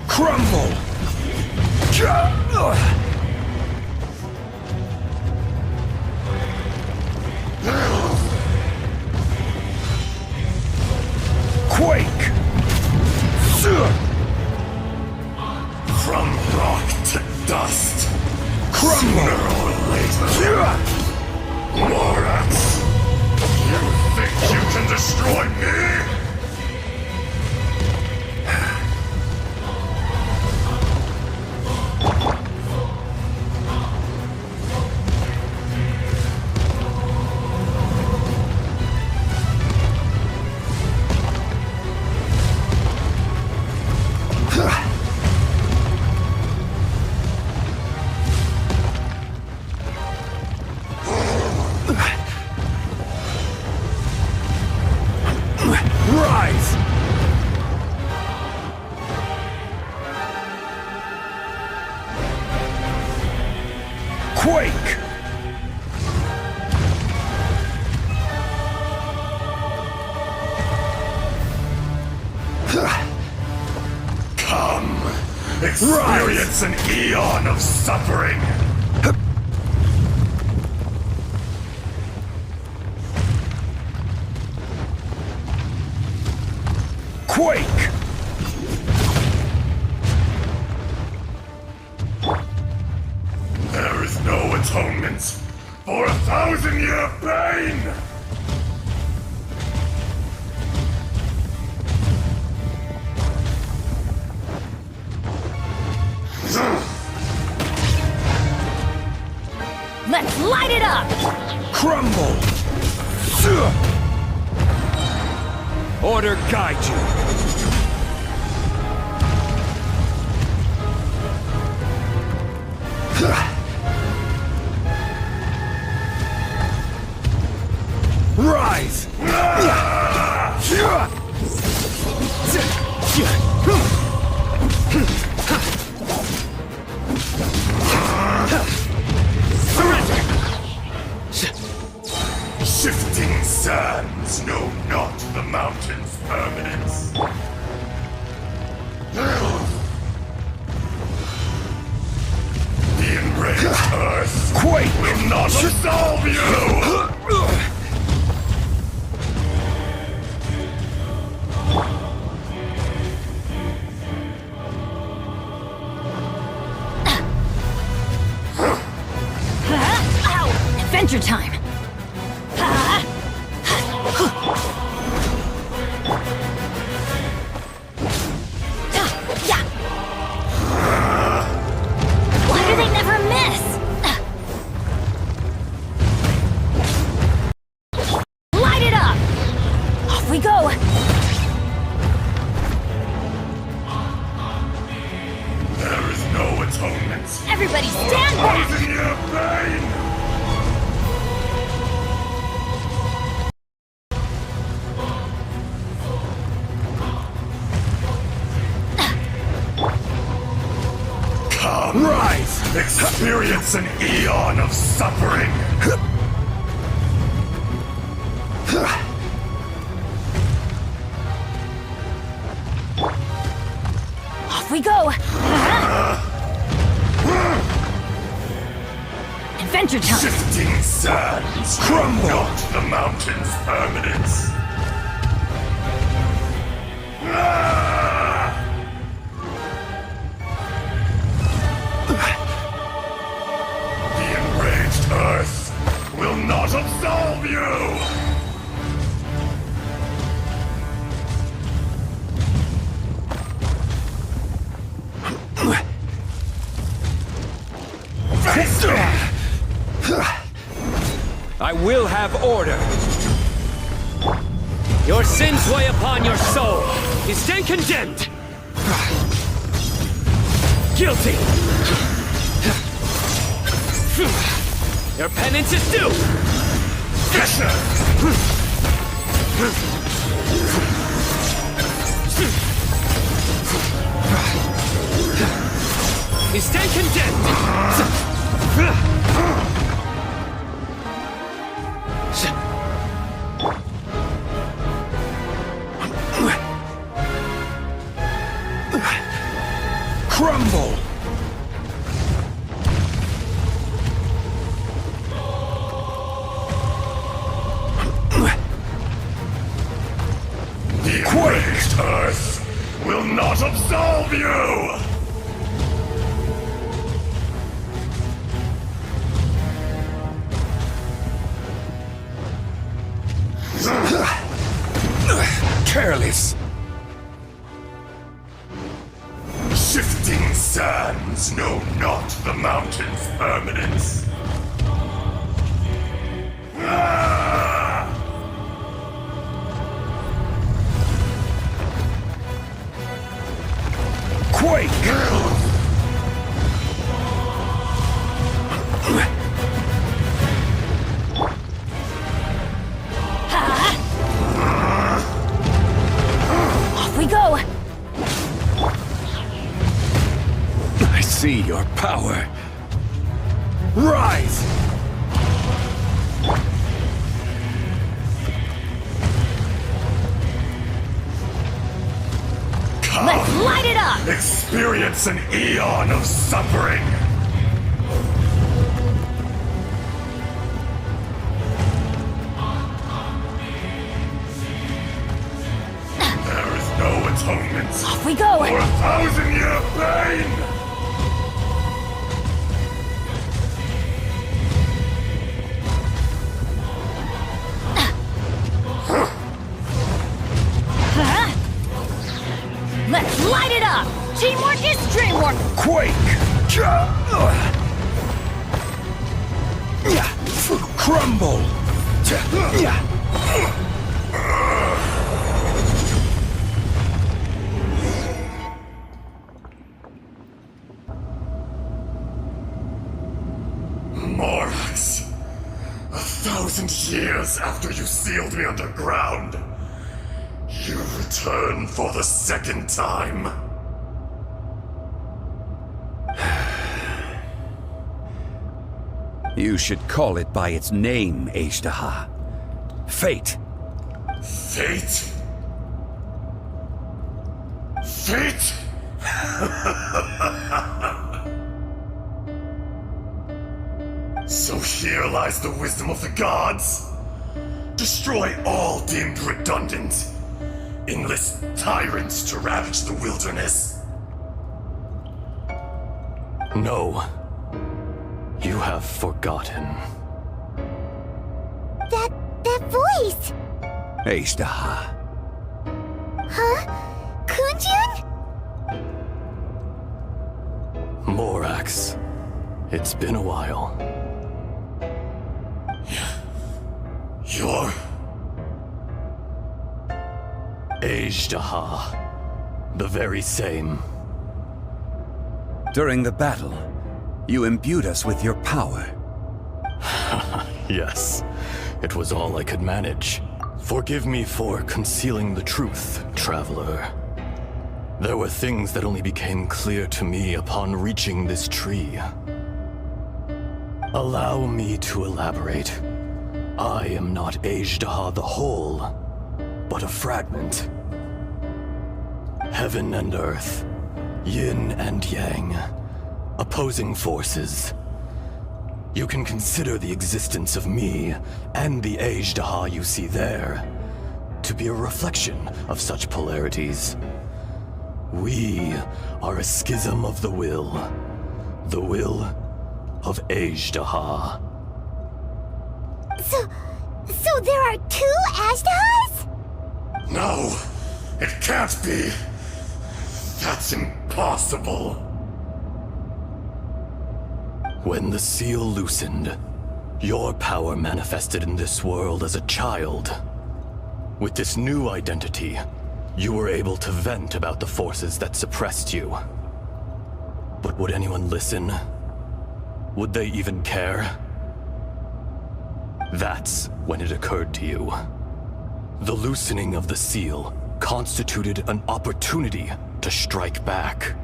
Crumble! Quake! From rock to dust. Crumble! Sooner or later. Lorax! You think you can destroy me? Rise! Quake! Come, experience an eon of suffering. Quake! There is no atonement for 1,000-year pain! Let's light it up! Crumble! Order guide you. Rise! Shifting sands know not the mountain's permanence. The enraged earth Quake! will not absolve you! Ow! Adventure time! Why do they never miss? Light it up! Off we go! Experience an eon of suffering! Off we go! Adventure time! Shifting sands crumble! Not the mountain's permanence! The enraged earth will not absolve you! I will have order. Your sins weigh upon your soul. You stand condemned. Guilty. Your penance is due. You stand condemned. Crumble! The enraged earth will not absolve you! Careless! Shifting sands know not the mountain's permanence. Quake! Off we go! I see your power. Rise! Let's light it up! Experience an eon of suffering! There is no atonement Off we go! for 1,000-year pain! Let's light it up! Teamwork is dreamwork! Quake! Crumble! Morax, 1,000 years after you sealed me underground, you return for the second time. You should call it by its name, Ashtaha. Fate. Fate? Fate? So here lies the wisdom of the gods. Destroy all deemed redundant. Enlist tyrants to ravage the wilderness. No. You have forgotten. That voice! Ashtaha. Huh? Kunjun? Morax. It's been a while. You're... Ashtaha. The very same. During the battle, you imbued us with your power. Yes. It was all I could manage. Forgive me for concealing the truth, traveler. There were things that only became clear to me upon reaching this tree. Allow me to elaborate. I am not Ajdaha the whole, but a fragment. Heaven and earth, yin and yang, opposing forces. You can consider the existence of me and the Ajdaha you see there to be a reflection of such polarities. We are a schism of the will of Ajdaha. So there are two Ajdahas? No, it can't be. That's impossible. When the seal loosened, your power manifested in this world as a child. With this new identity, you were able to vent about the forces that suppressed you. But would anyone listen? Would they even care? That's when it occurred to you. The loosening of the seal constituted an opportunity to strike back.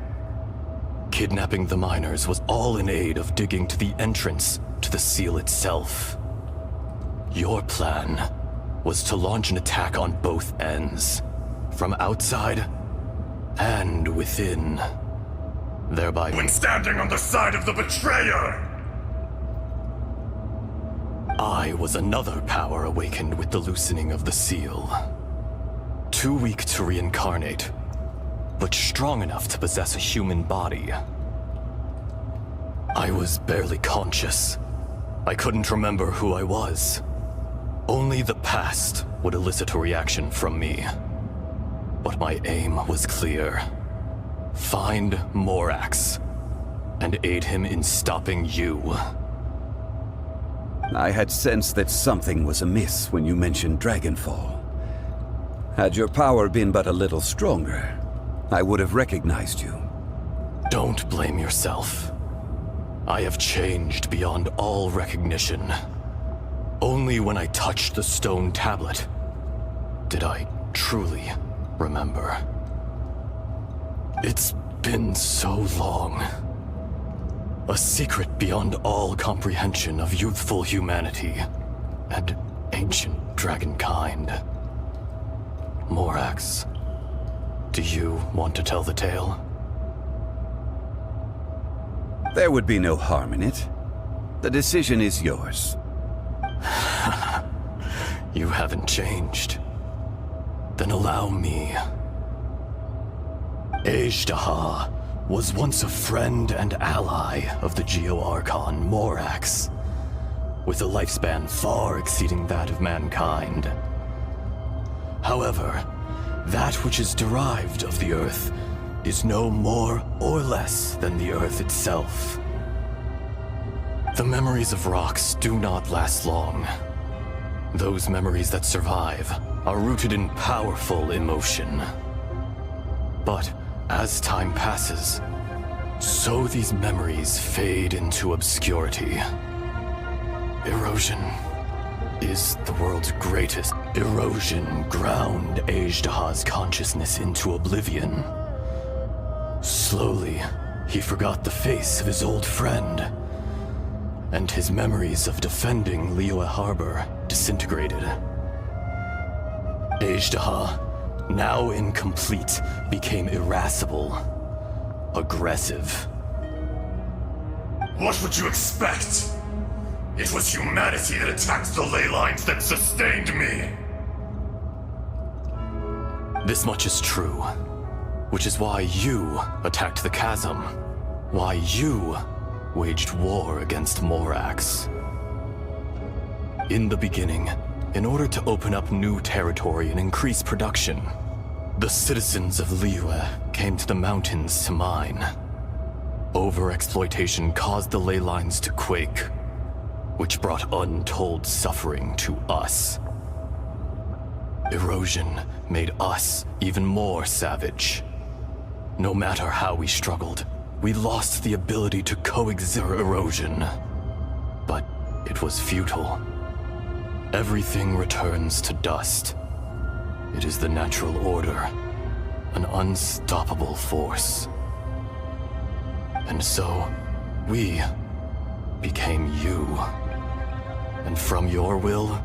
Kidnapping the miners was all in aid of digging to the entrance to the seal itself. Your plan was to launch an attack on both ends, from outside and within, thereby— When standing on the side of the betrayer! I was another power awakened with the loosening of the seal. Too weak to reincarnate, but strong enough to possess a human body. I was barely conscious. I couldn't remember who I was. Only the past would elicit a reaction from me. But my aim was clear. Find Morax and aid him in stopping you. I had sensed that something was amiss when you mentioned Dragonfall. Had your power been but a little stronger, I would have recognized you. Don't blame yourself. I have changed beyond all recognition. Only when I touched the stone tablet did I truly remember. It's been so long. A secret beyond all comprehension of youthful humanity and ancient dragonkind. Morax, do you want to tell the tale? There would be no harm in it. The decision is yours. You haven't changed. Then allow me. Ajdaha was once a friend and ally of the Geo-Archon Morax, with a lifespan far exceeding that of mankind. However, that which is derived of the Earth is no more or less than the Earth itself. The memories of rocks do not last long. Those memories that survive are rooted in powerful emotion. But as time passes, so these memories fade into obscurity. Erosion is the world's greatest. Erosion ground Ajdaha's consciousness into oblivion. Slowly, he forgot the face of his old friend, and his memories of defending Liyue Harbor disintegrated. Ajdaha, now incomplete, became irascible, aggressive. What would you expect? It was humanity that attacked the ley lines that sustained me. This much is true, which is why you attacked the chasm, why you waged war against Morax. In the beginning, in order to open up new territory and increase production, the citizens of Liyue came to the mountains to mine. Overexploitation caused the ley lines to quake, which brought untold suffering to us. Erosion made us even more savage. No matter how we struggled, we lost the ability to coexist with erosion. But it was futile. Everything returns to dust. It is the natural order, an unstoppable force. And so, we became you. And from your will,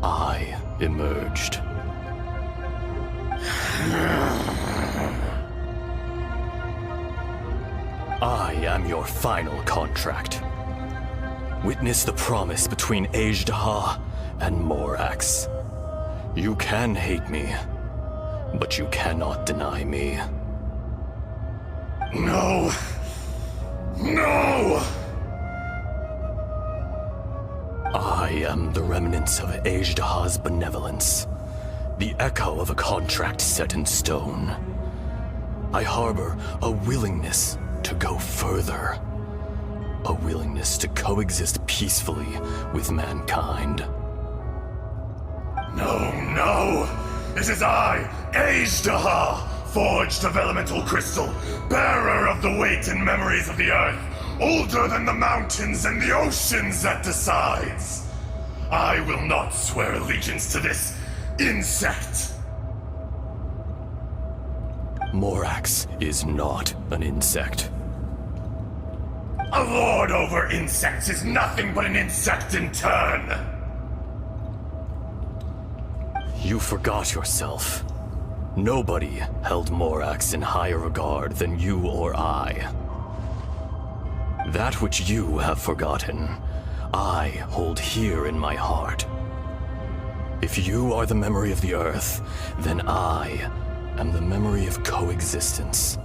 I emerged. I am your final contract. Witness the promise between Ajdaha and Morax. You can hate me, but you cannot deny me. No! No! I am the remnants of Ajdaha's benevolence, the echo of a contract set in stone. I harbor a willingness to go further, a willingness to coexist peacefully with mankind. No, no! It is I, Ajdaha, forged of elemental crystal, bearer of the weight and memories of the earth, older than the mountains and the oceans that decides. I will not swear allegiance to this insect. Morax is not an insect. A lord over insects is nothing but an insect in turn. You forgot yourself. Nobody held Morax in higher regard than you or I. That which you have forgotten, I hold here in my heart. If you are the memory of the Earth, then I am the memory of coexistence.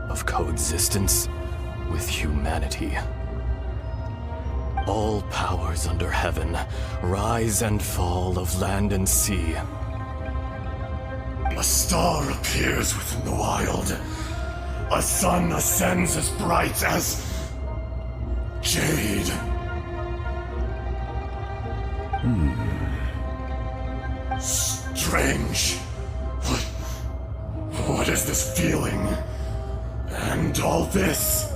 Of coexistence with humanity. All powers under heaven, rise and fall of land and sea. A star appears within the wild. A sun ascends as bright as jade. Strange. What is this feeling? And all this?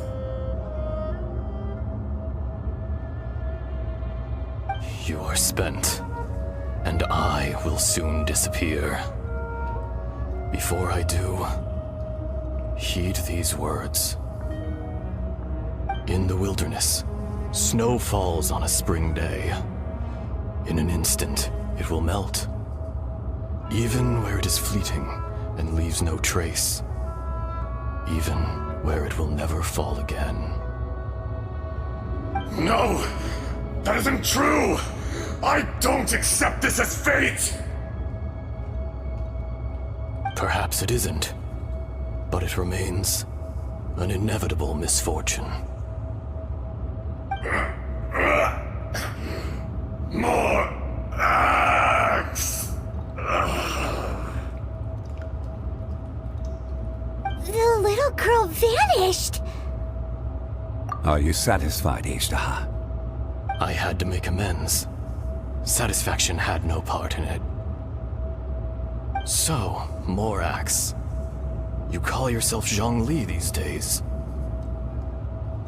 You are spent, and I will soon disappear. Before I do, heed these words. In the wilderness, snow falls on a spring day. In an instant, it will melt. Even where it is fleeting and leaves no trace. Even where it will never fall again. No! That isn't true! I don't accept this as fate! Perhaps it isn't, but it remains an inevitable misfortune. More axe! The little girl vanished! Are you satisfied, Ajdaha? I had to make amends. Satisfaction had no part in it. So, Morax, you call yourself Zhongli these days?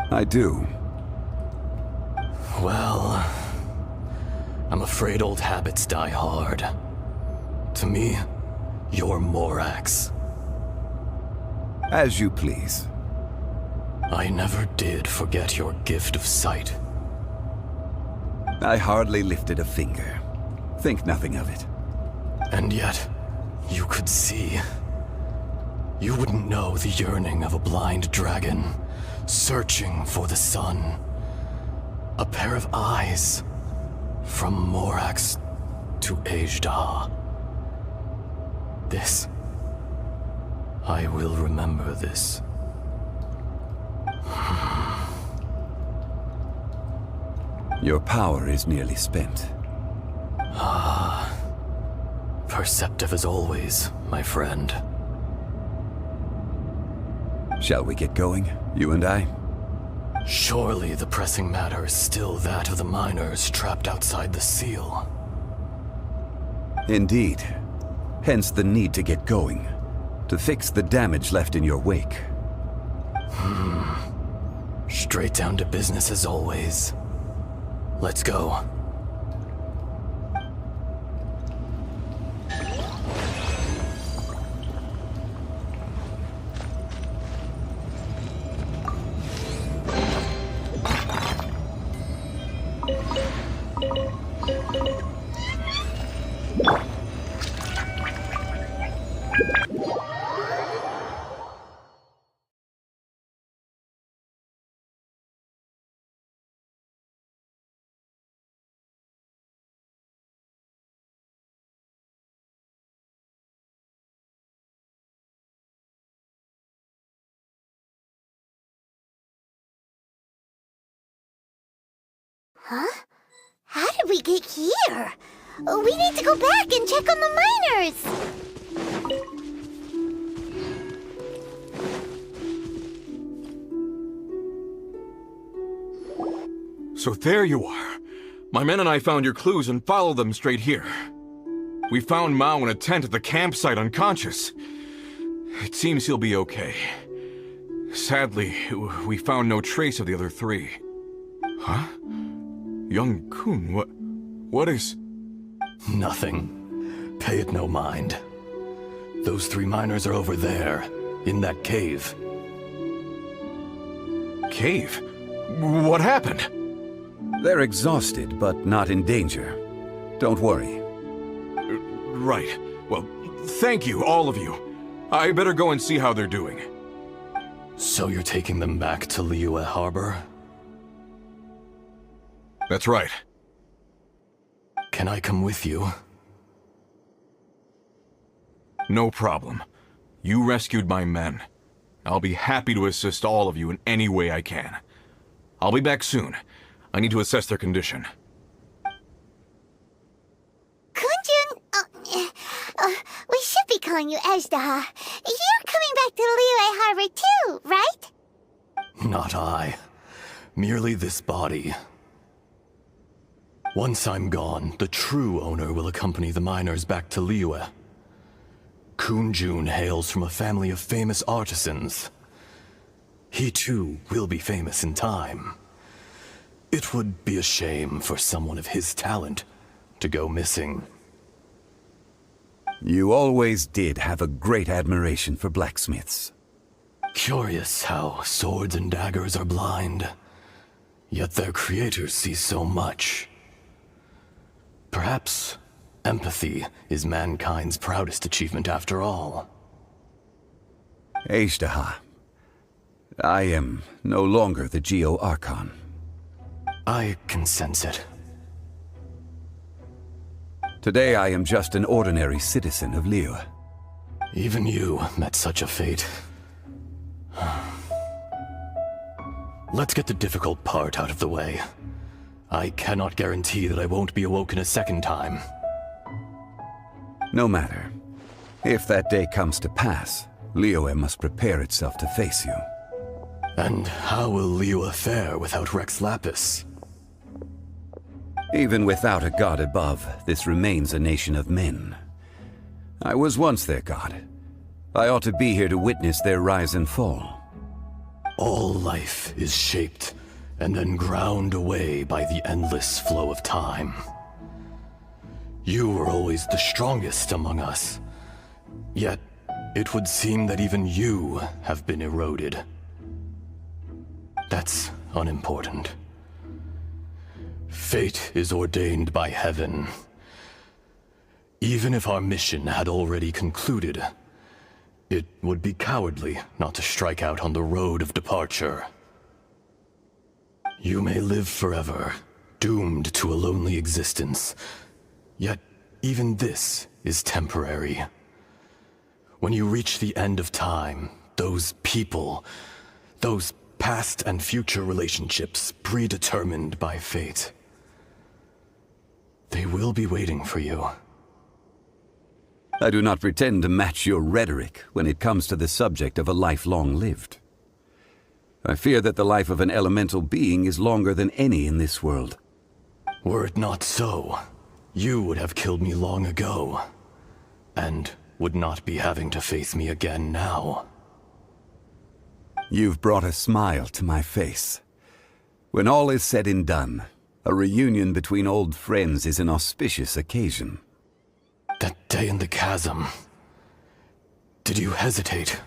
I do. Well, I'm afraid old habits die hard. To me, you're Morax. As you please. I never did forget your gift of sight. I hardly lifted a finger. Think nothing of it. And yet, you could see. You wouldn't know the yearning of a blind dragon, searching for the sun. A pair of eyes, from Morax to Ajdaha. This, I will remember this. Your power is nearly spent. Perceptive as always, my friend. Shall we get going, you and I? Surely the pressing matter is still that of the miners trapped outside the seal. Indeed. Hence the need to get going. To fix the damage left in your wake. Straight down to business as always. Let's go. Huh? How did we get here? We need to go back and check on the miners! So there you are. My men and I found your clues and followed them straight here. We found Mao in a tent at the campsite unconscious. It seems he'll be okay. Sadly, we found no trace of the other three. Huh? Young Kun, what is... Nothing. Pay it no mind. Those 3 miners are over there, in that cave. Cave? What happened? They're exhausted, but not in danger. Don't worry. Right. Well, thank you, all of you. I better go and see how they're doing. So you're taking them back to Liyue Harbor? That's right. Can I come with you? No problem. You rescued my men. I'll be happy to assist all of you in any way I can. I'll be back soon. I need to assess their condition. Kunjun, we should be calling you Ezdaha. You're coming back to Liyue Harbor too, right? Not I. Merely this body. Once I'm gone, the true owner will accompany the miners back to Liyue. Kunjun hails from a family of famous artisans. He too will be famous in time. It would be a shame for someone of his talent to go missing. You always did have a great admiration for blacksmiths. Curious how swords and daggers are blind, yet their creators see so much. Perhaps empathy is mankind's proudest achievement after all. Ezdaha, I am no longer the Geo-Archon. I can sense it. Today I am just an ordinary citizen of Liyue. Even you met such a fate. Let's get the difficult part out of the way. I cannot guarantee that I won't be awoken a second time. No matter. If that day comes to pass, Liyue must prepare itself to face you. And how will Liyue fare without Rex Lapis? Even without a god above, this remains a nation of men. I was once their god. I ought to be here to witness their rise and fall. All life is shaped and then ground away by the endless flow of time. You were always the strongest among us. Yet, it would seem that even you have been eroded. That's unimportant. Fate is ordained by heaven. Even if our mission had already concluded, it would be cowardly not to strike out on the road of departure. You may live forever, doomed to a lonely existence. Yet, even this is temporary. When you reach the end of time, those people, those past and future relationships predetermined by fate, they will be waiting for you. I do not pretend to match your rhetoric when it comes to the subject of a life long lived. I fear that the life of an elemental being is longer than any in this world. Were it not so, you would have killed me long ago, and would not be having to face me again now. You've brought a smile to my face. When all is said and done, a reunion between old friends is an auspicious occasion. That day in the chasm, did you hesitate?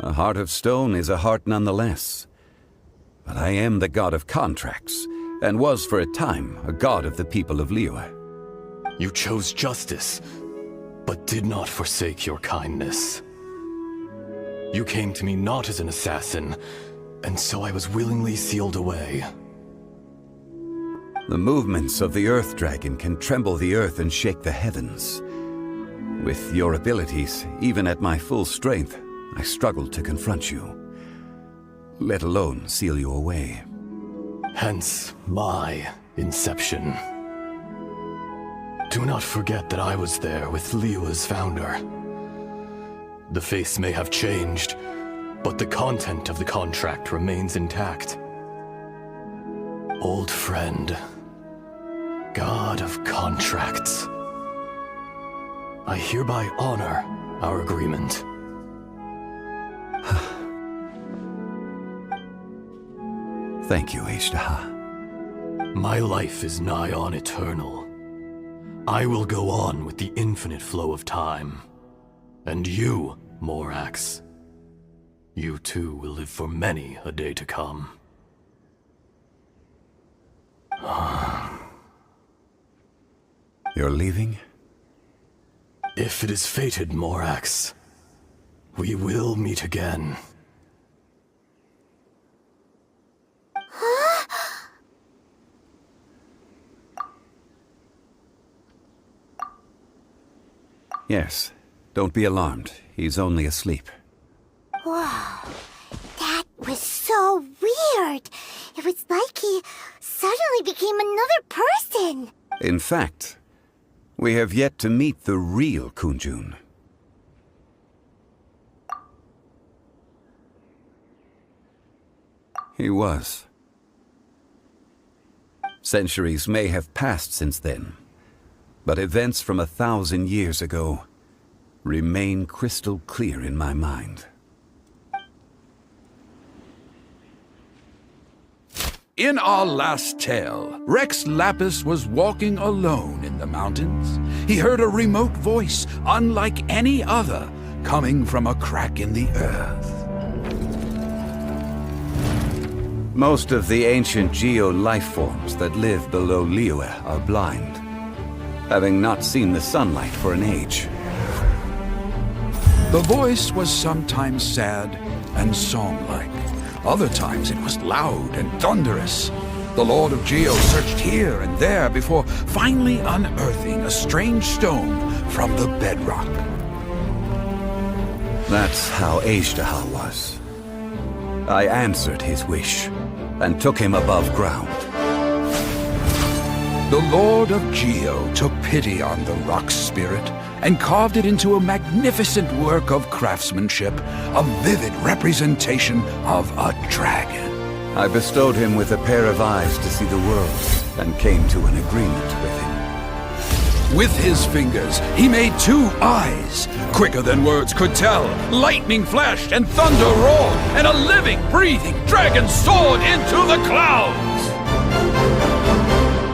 A heart of stone is a heart nonetheless. But I am the god of contracts, and was for a time a god of the people of Liyue. You chose justice, but did not forsake your kindness. You came to me not as an assassin, and so I was willingly sealed away. The movements of the Earth Dragon can tremble the earth and shake the heavens. With your abilities, even at my full strength, I struggled to confront you, let alone seal you away. Hence my inception. Do not forget that I was there with Liyue's founder. The face may have changed, but the content of the contract remains intact. Old friend, God of contracts, I hereby honor our agreement. Thank you, Ashtaha. My life is nigh on eternal. I will go on with the infinite flow of time. And you, Morax, you too will live for many a day to come. You're leaving? If it is fated, Morax, we will meet again. Yes. Don't be alarmed. He's only asleep. Wow. That was so weird. It was like he suddenly became another person. In fact, we have yet to meet the real Kunjun. He was. Centuries may have passed since then, but events from 1,000 years ago remain crystal clear in my mind. In our last tale, Rex Lapis was walking alone in the mountains. He heard a remote voice, unlike any other, coming from a crack in the earth. Most of the ancient geo life forms that live below Liyue are blind, having not seen the sunlight for an age. The voice was sometimes sad and song-like. Other times it was loud and thunderous. The Lord of Geo searched here and there before finally unearthing a strange stone from the bedrock. That's how Ashtaha was. I answered his wish and took him above ground. The Lord of Geo took pity on the rock spirit and carved it into a magnificent work of craftsmanship, a vivid representation of a dragon. I bestowed him with a pair of eyes to see the world and came to an agreement with him. With his fingers, he made 2 eyes. Quicker than words could tell, lightning flashed and thunder roared, and a living, breathing dragon soared into the clouds!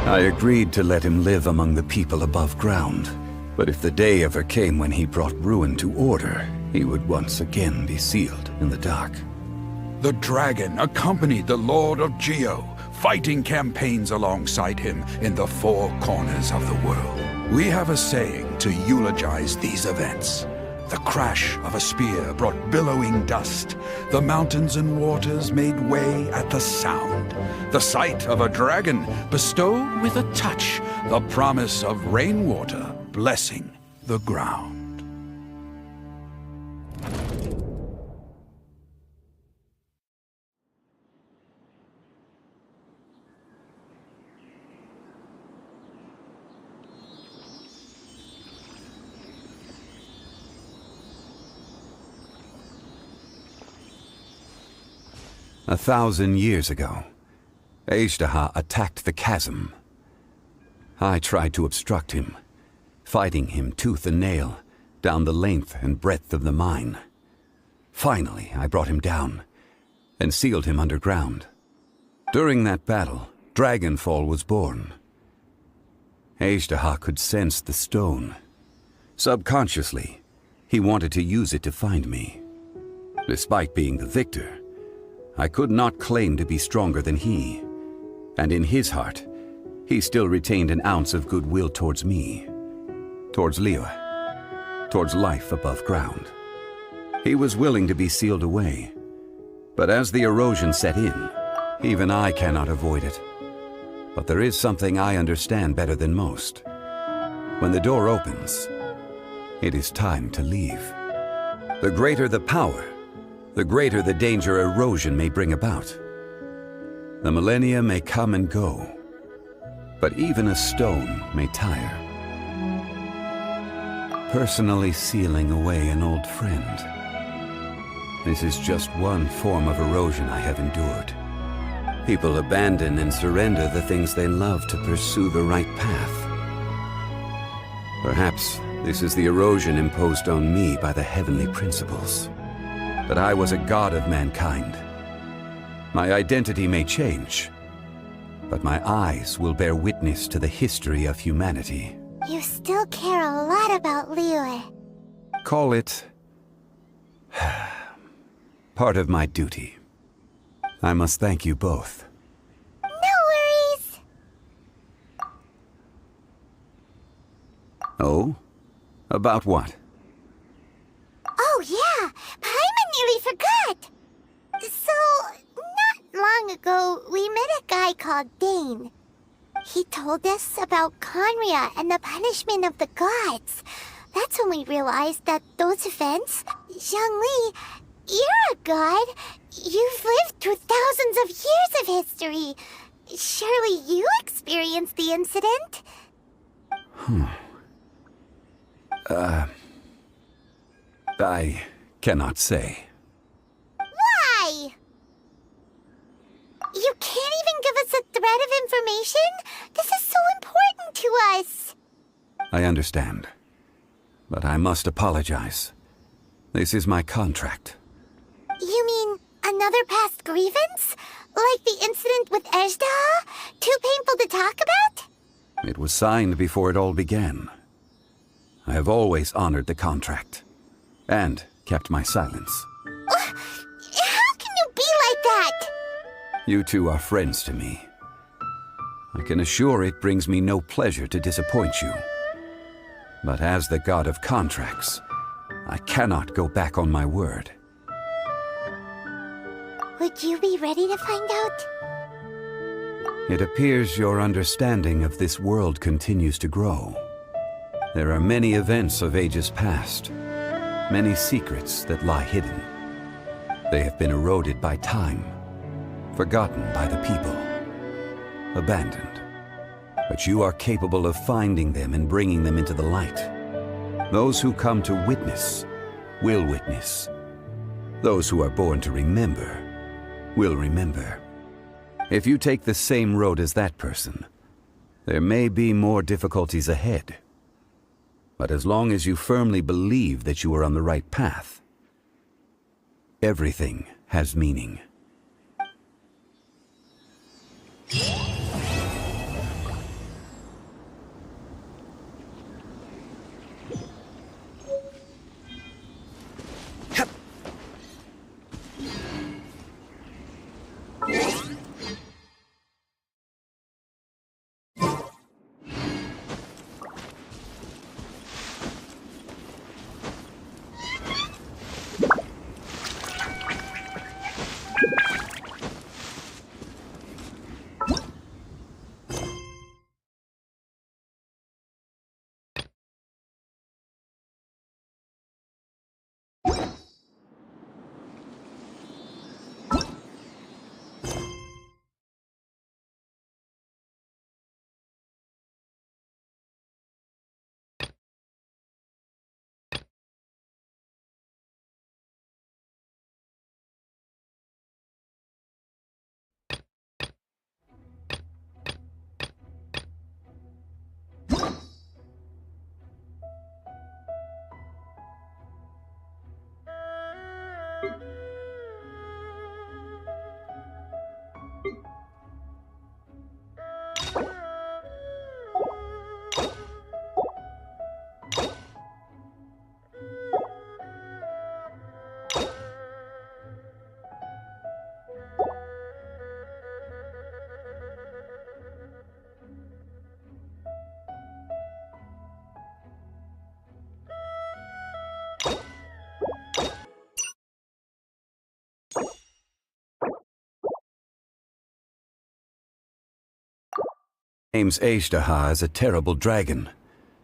I agreed to let him live among the people above ground. But if the day ever came when he brought ruin to order, he would once again be sealed in the dark. The dragon accompanied the Lord of Geo, fighting campaigns alongside him in the 4 corners of the world. We have a saying to eulogize these events. The crash of a spear brought billowing dust. The mountains and waters made way at the sound. The sight of a dragon bestowed with a touch the promise of rainwater blessing the ground. A 1,000 years ago, Ashtaha attacked the chasm. I tried to obstruct him, fighting him tooth and nail down the length and breadth of the mine. Finally, I brought him down and sealed him underground. During that battle, Dragonfall was born. Ashtaha could sense the stone. Subconsciously, he wanted to use it to find me. Despite being the victor, I could not claim to be stronger than he, and in his heart, he still retained an ounce of goodwill towards me. towards Liyue, towards life above ground. He was willing to be sealed away, but as the erosion set in, even I cannot avoid it. But there is something I understand better than most. When the door opens, it is time to leave. The greater the power, the greater the danger erosion may bring about. The millennia may come and go, but even a stone may tire. Personally sealing away an old friend. This is just one form of erosion I have endured. People abandon and surrender the things they love to pursue the right path. Perhaps this is the erosion imposed on me by the heavenly principles. That I was a god of mankind. My identity may change, but my eyes will bear witness to the history of humanity. You still care a lot about Liyue. Call it part of my duty. I must thank you both. No worries. Oh? About what? Oh yeah, Paimon nearly forgot. So, not long ago, we met a guy called Dane. He told us about Conria and the punishment of the gods. That's when we realized that those events... Zhongli, you're a god. You've lived through thousands of years of history. Surely you experienced the incident? I cannot say. Why? You can't even give us a thread of information? This is so important to us. I understand. But I must apologize. This is my contract. You mean another past grievance? Like the incident with Ejdah? Too painful to talk about? It was signed before it all began. I have always honored the contract. And kept my silence. How can you be like that? You two are friends to me. I can assure it brings me no pleasure to disappoint you. But as the god of contracts, I cannot go back on my word. Would you be ready to find out? It appears your understanding of this world continues to grow. There are many events of ages past, many secrets that lie hidden. They have been eroded by time, forgotten by the people, abandoned. But you are capable of finding them and bringing them into the light. Those who come to witness will witness. Those who are born to remember will remember. If you take the same road as that person, there may be more difficulties ahead. But as long as you firmly believe that you are on the right path, everything has meaning. Names Ashtaha as a terrible dragon,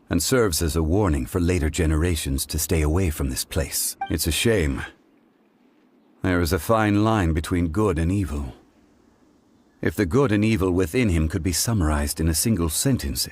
and serves as a warning for later generations to stay away from this place. It's a shame. There is a fine line between good and evil. If the good and evil within him could be summarized in a single sentence,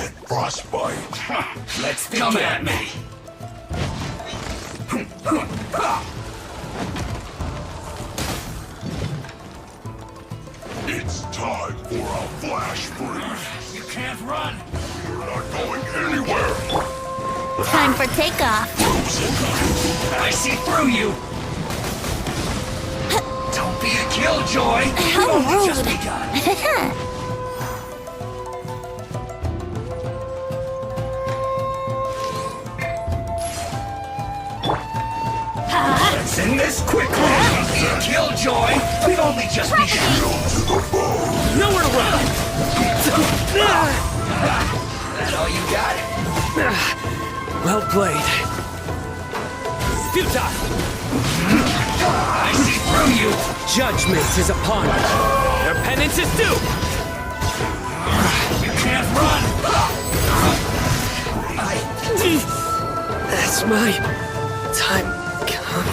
get frostbite. Let's come at me. It's time for a flash freeze. You can't run. You're not going anywhere. Time for takeoff. I see through you. Don't be a killjoy. How You've only just rude. begun. Let's end this quickly. Don't be a killjoy. We've only just begun. Nowhere to run. That all you got? Well played. Futile. I see through you. Judgment is upon you. Their penance is due. You can't run. That's my time come.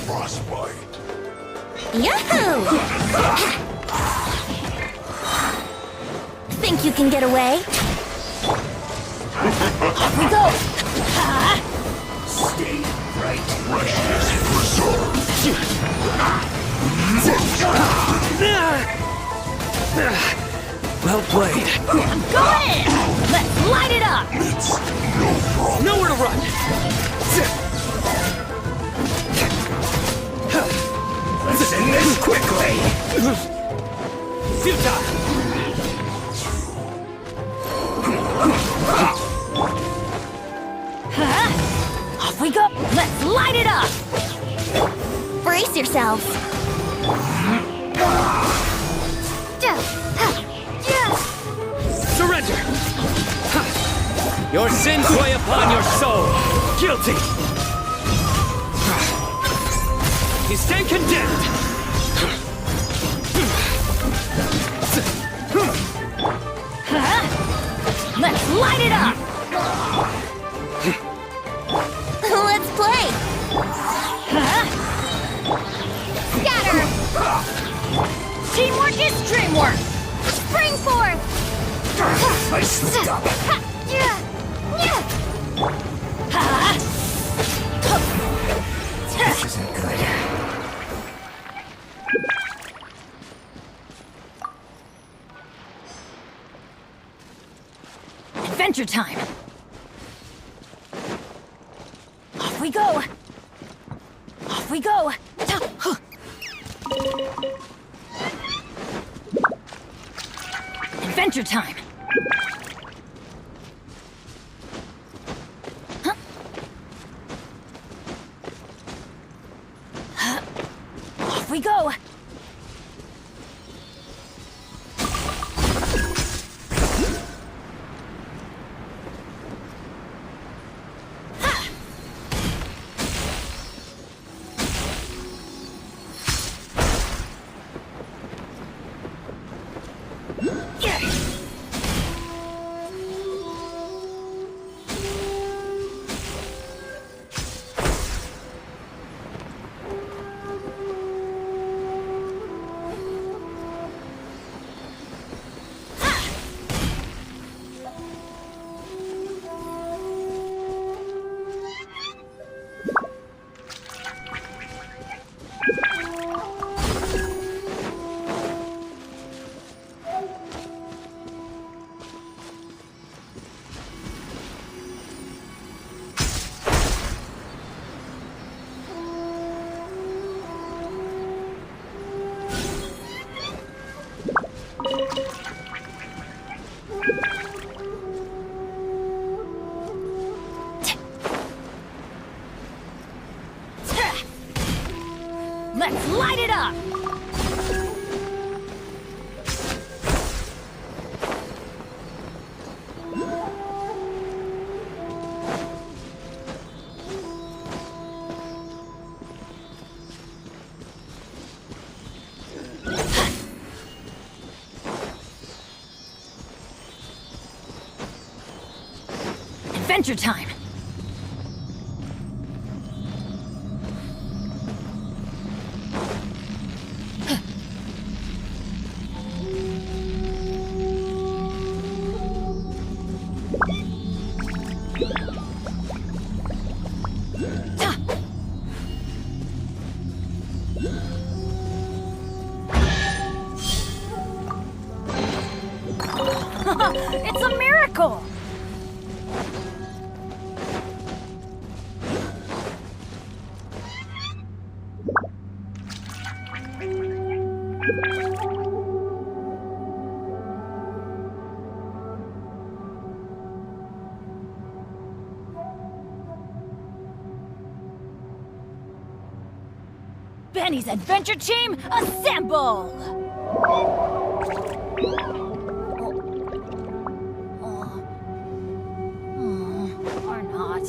Frostbite. Yahoo! Think you can get away? Off we go! Stay right. Well played. I'm going in! Let's light it up! It's no problem. Nowhere to run. Let's end this quickly. Futile. Off we go! Let's light it up! Brace yourselves! Surrender. Your sins weigh upon your soul. Guilty. You stand condemned. Let's light it up! Let's play! Scatter! Teamwork is dreamwork! Spring forth! I stop. This isn't good. Adventure time! Off we go! Off we go! Adventure time! Off we go! adventure time! It's a miracle! Benny's adventure team, assemble! Or not.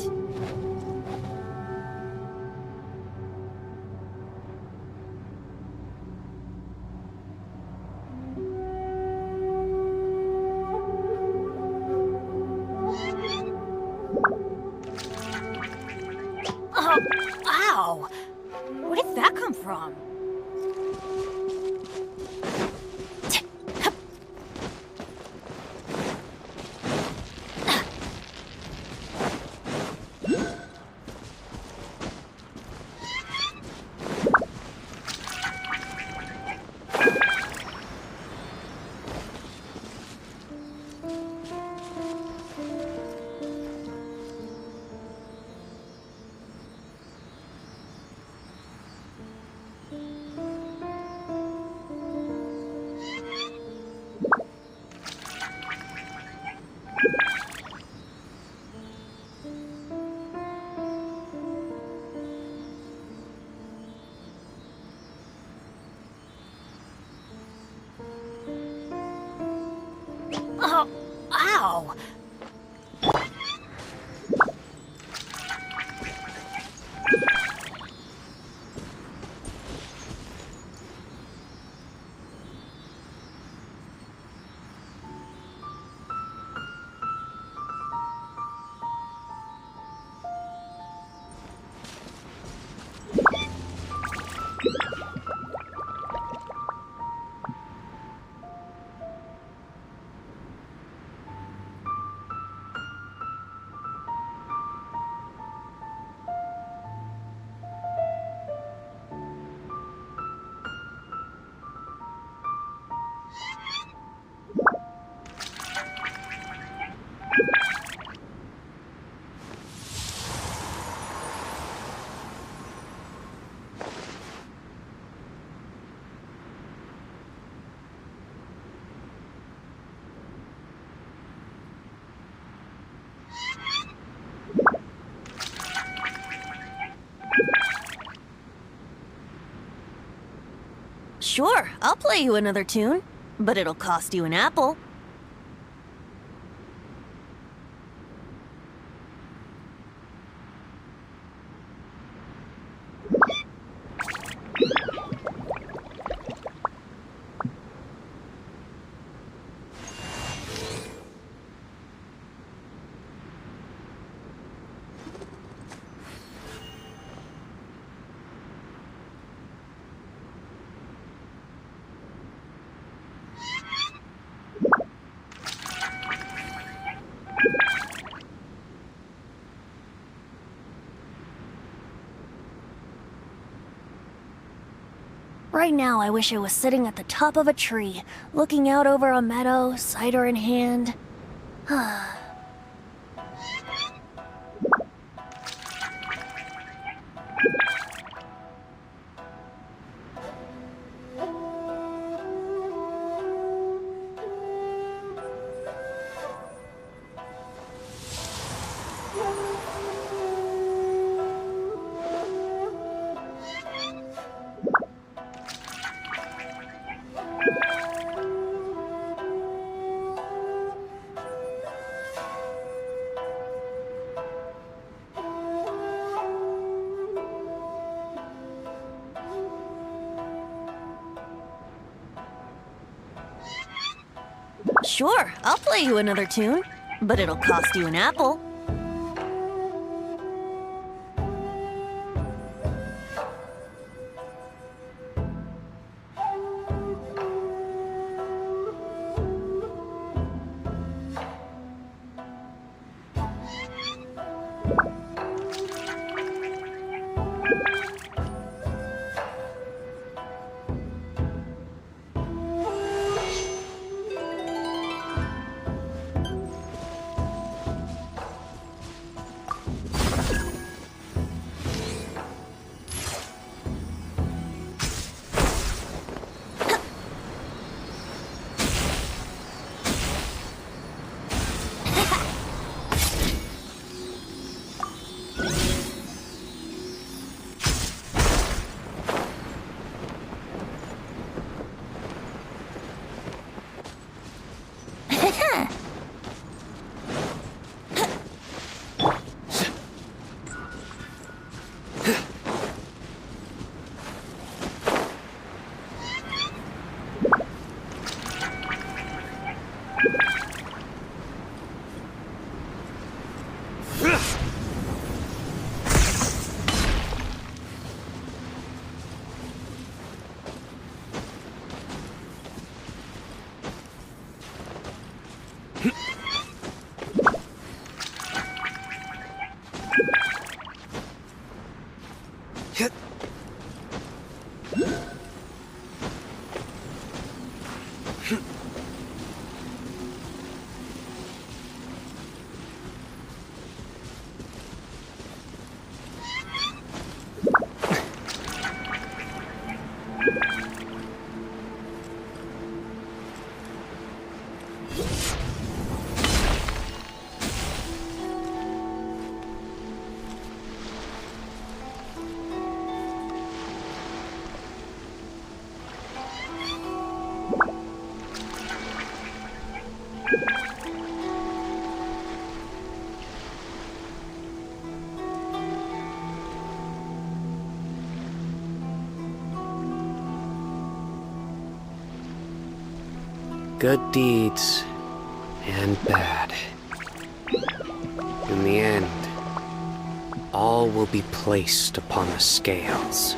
Ow! Where did that come from? Ow! Sure, I'll play you another tune, but it'll cost you an apple. Right now, I wish I was sitting at the top of a tree, looking out over a meadow, cider in hand. Sure, I'll play you another tune, but it'll cost you an apple. Good deeds and bad. In the end, all will be placed upon the scales.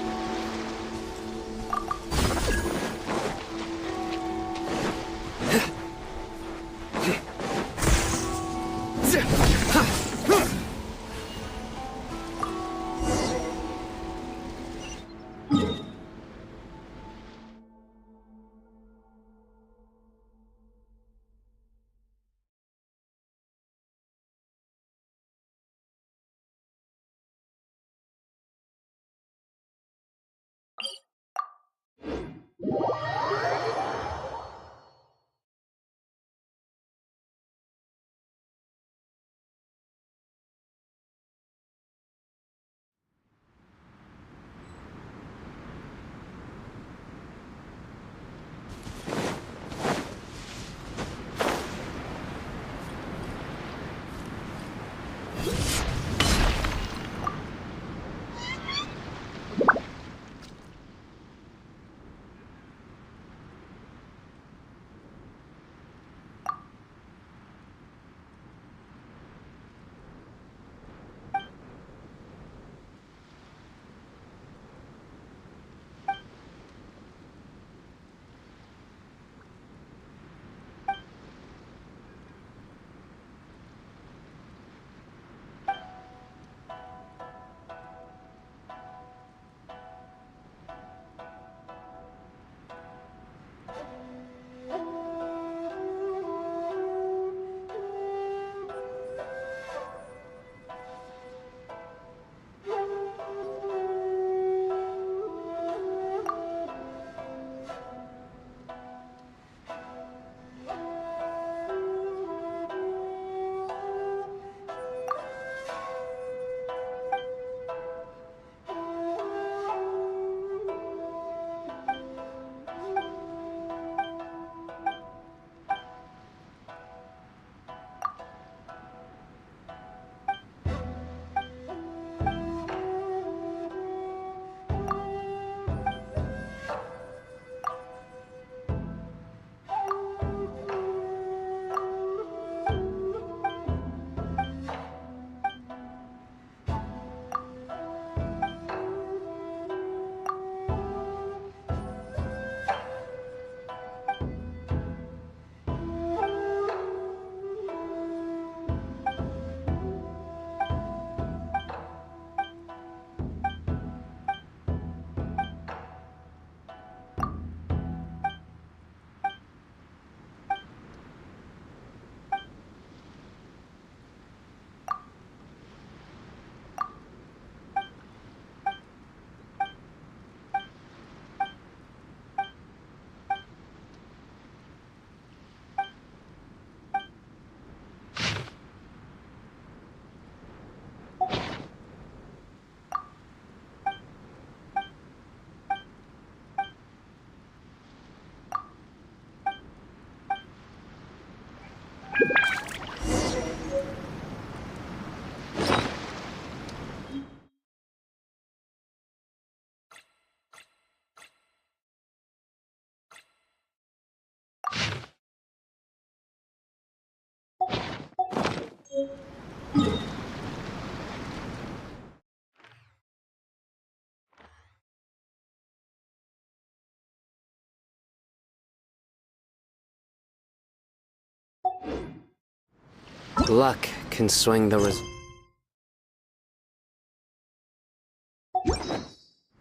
Luck can swing the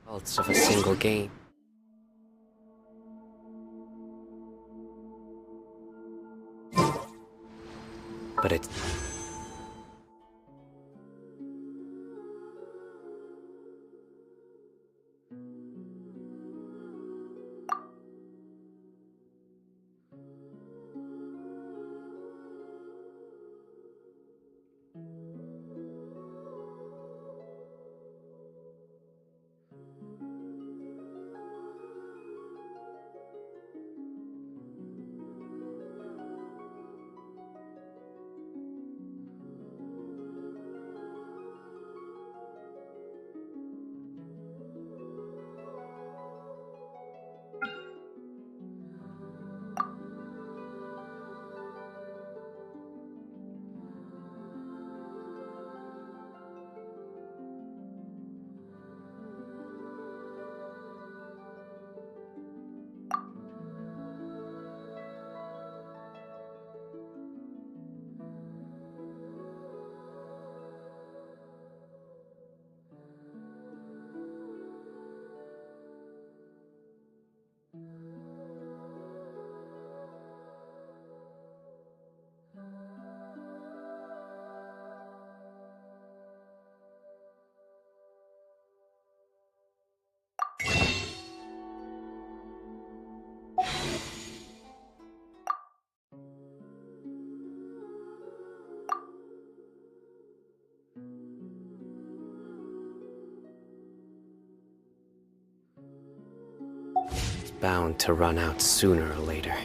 results of a single game. but it's... bound to run out sooner or later.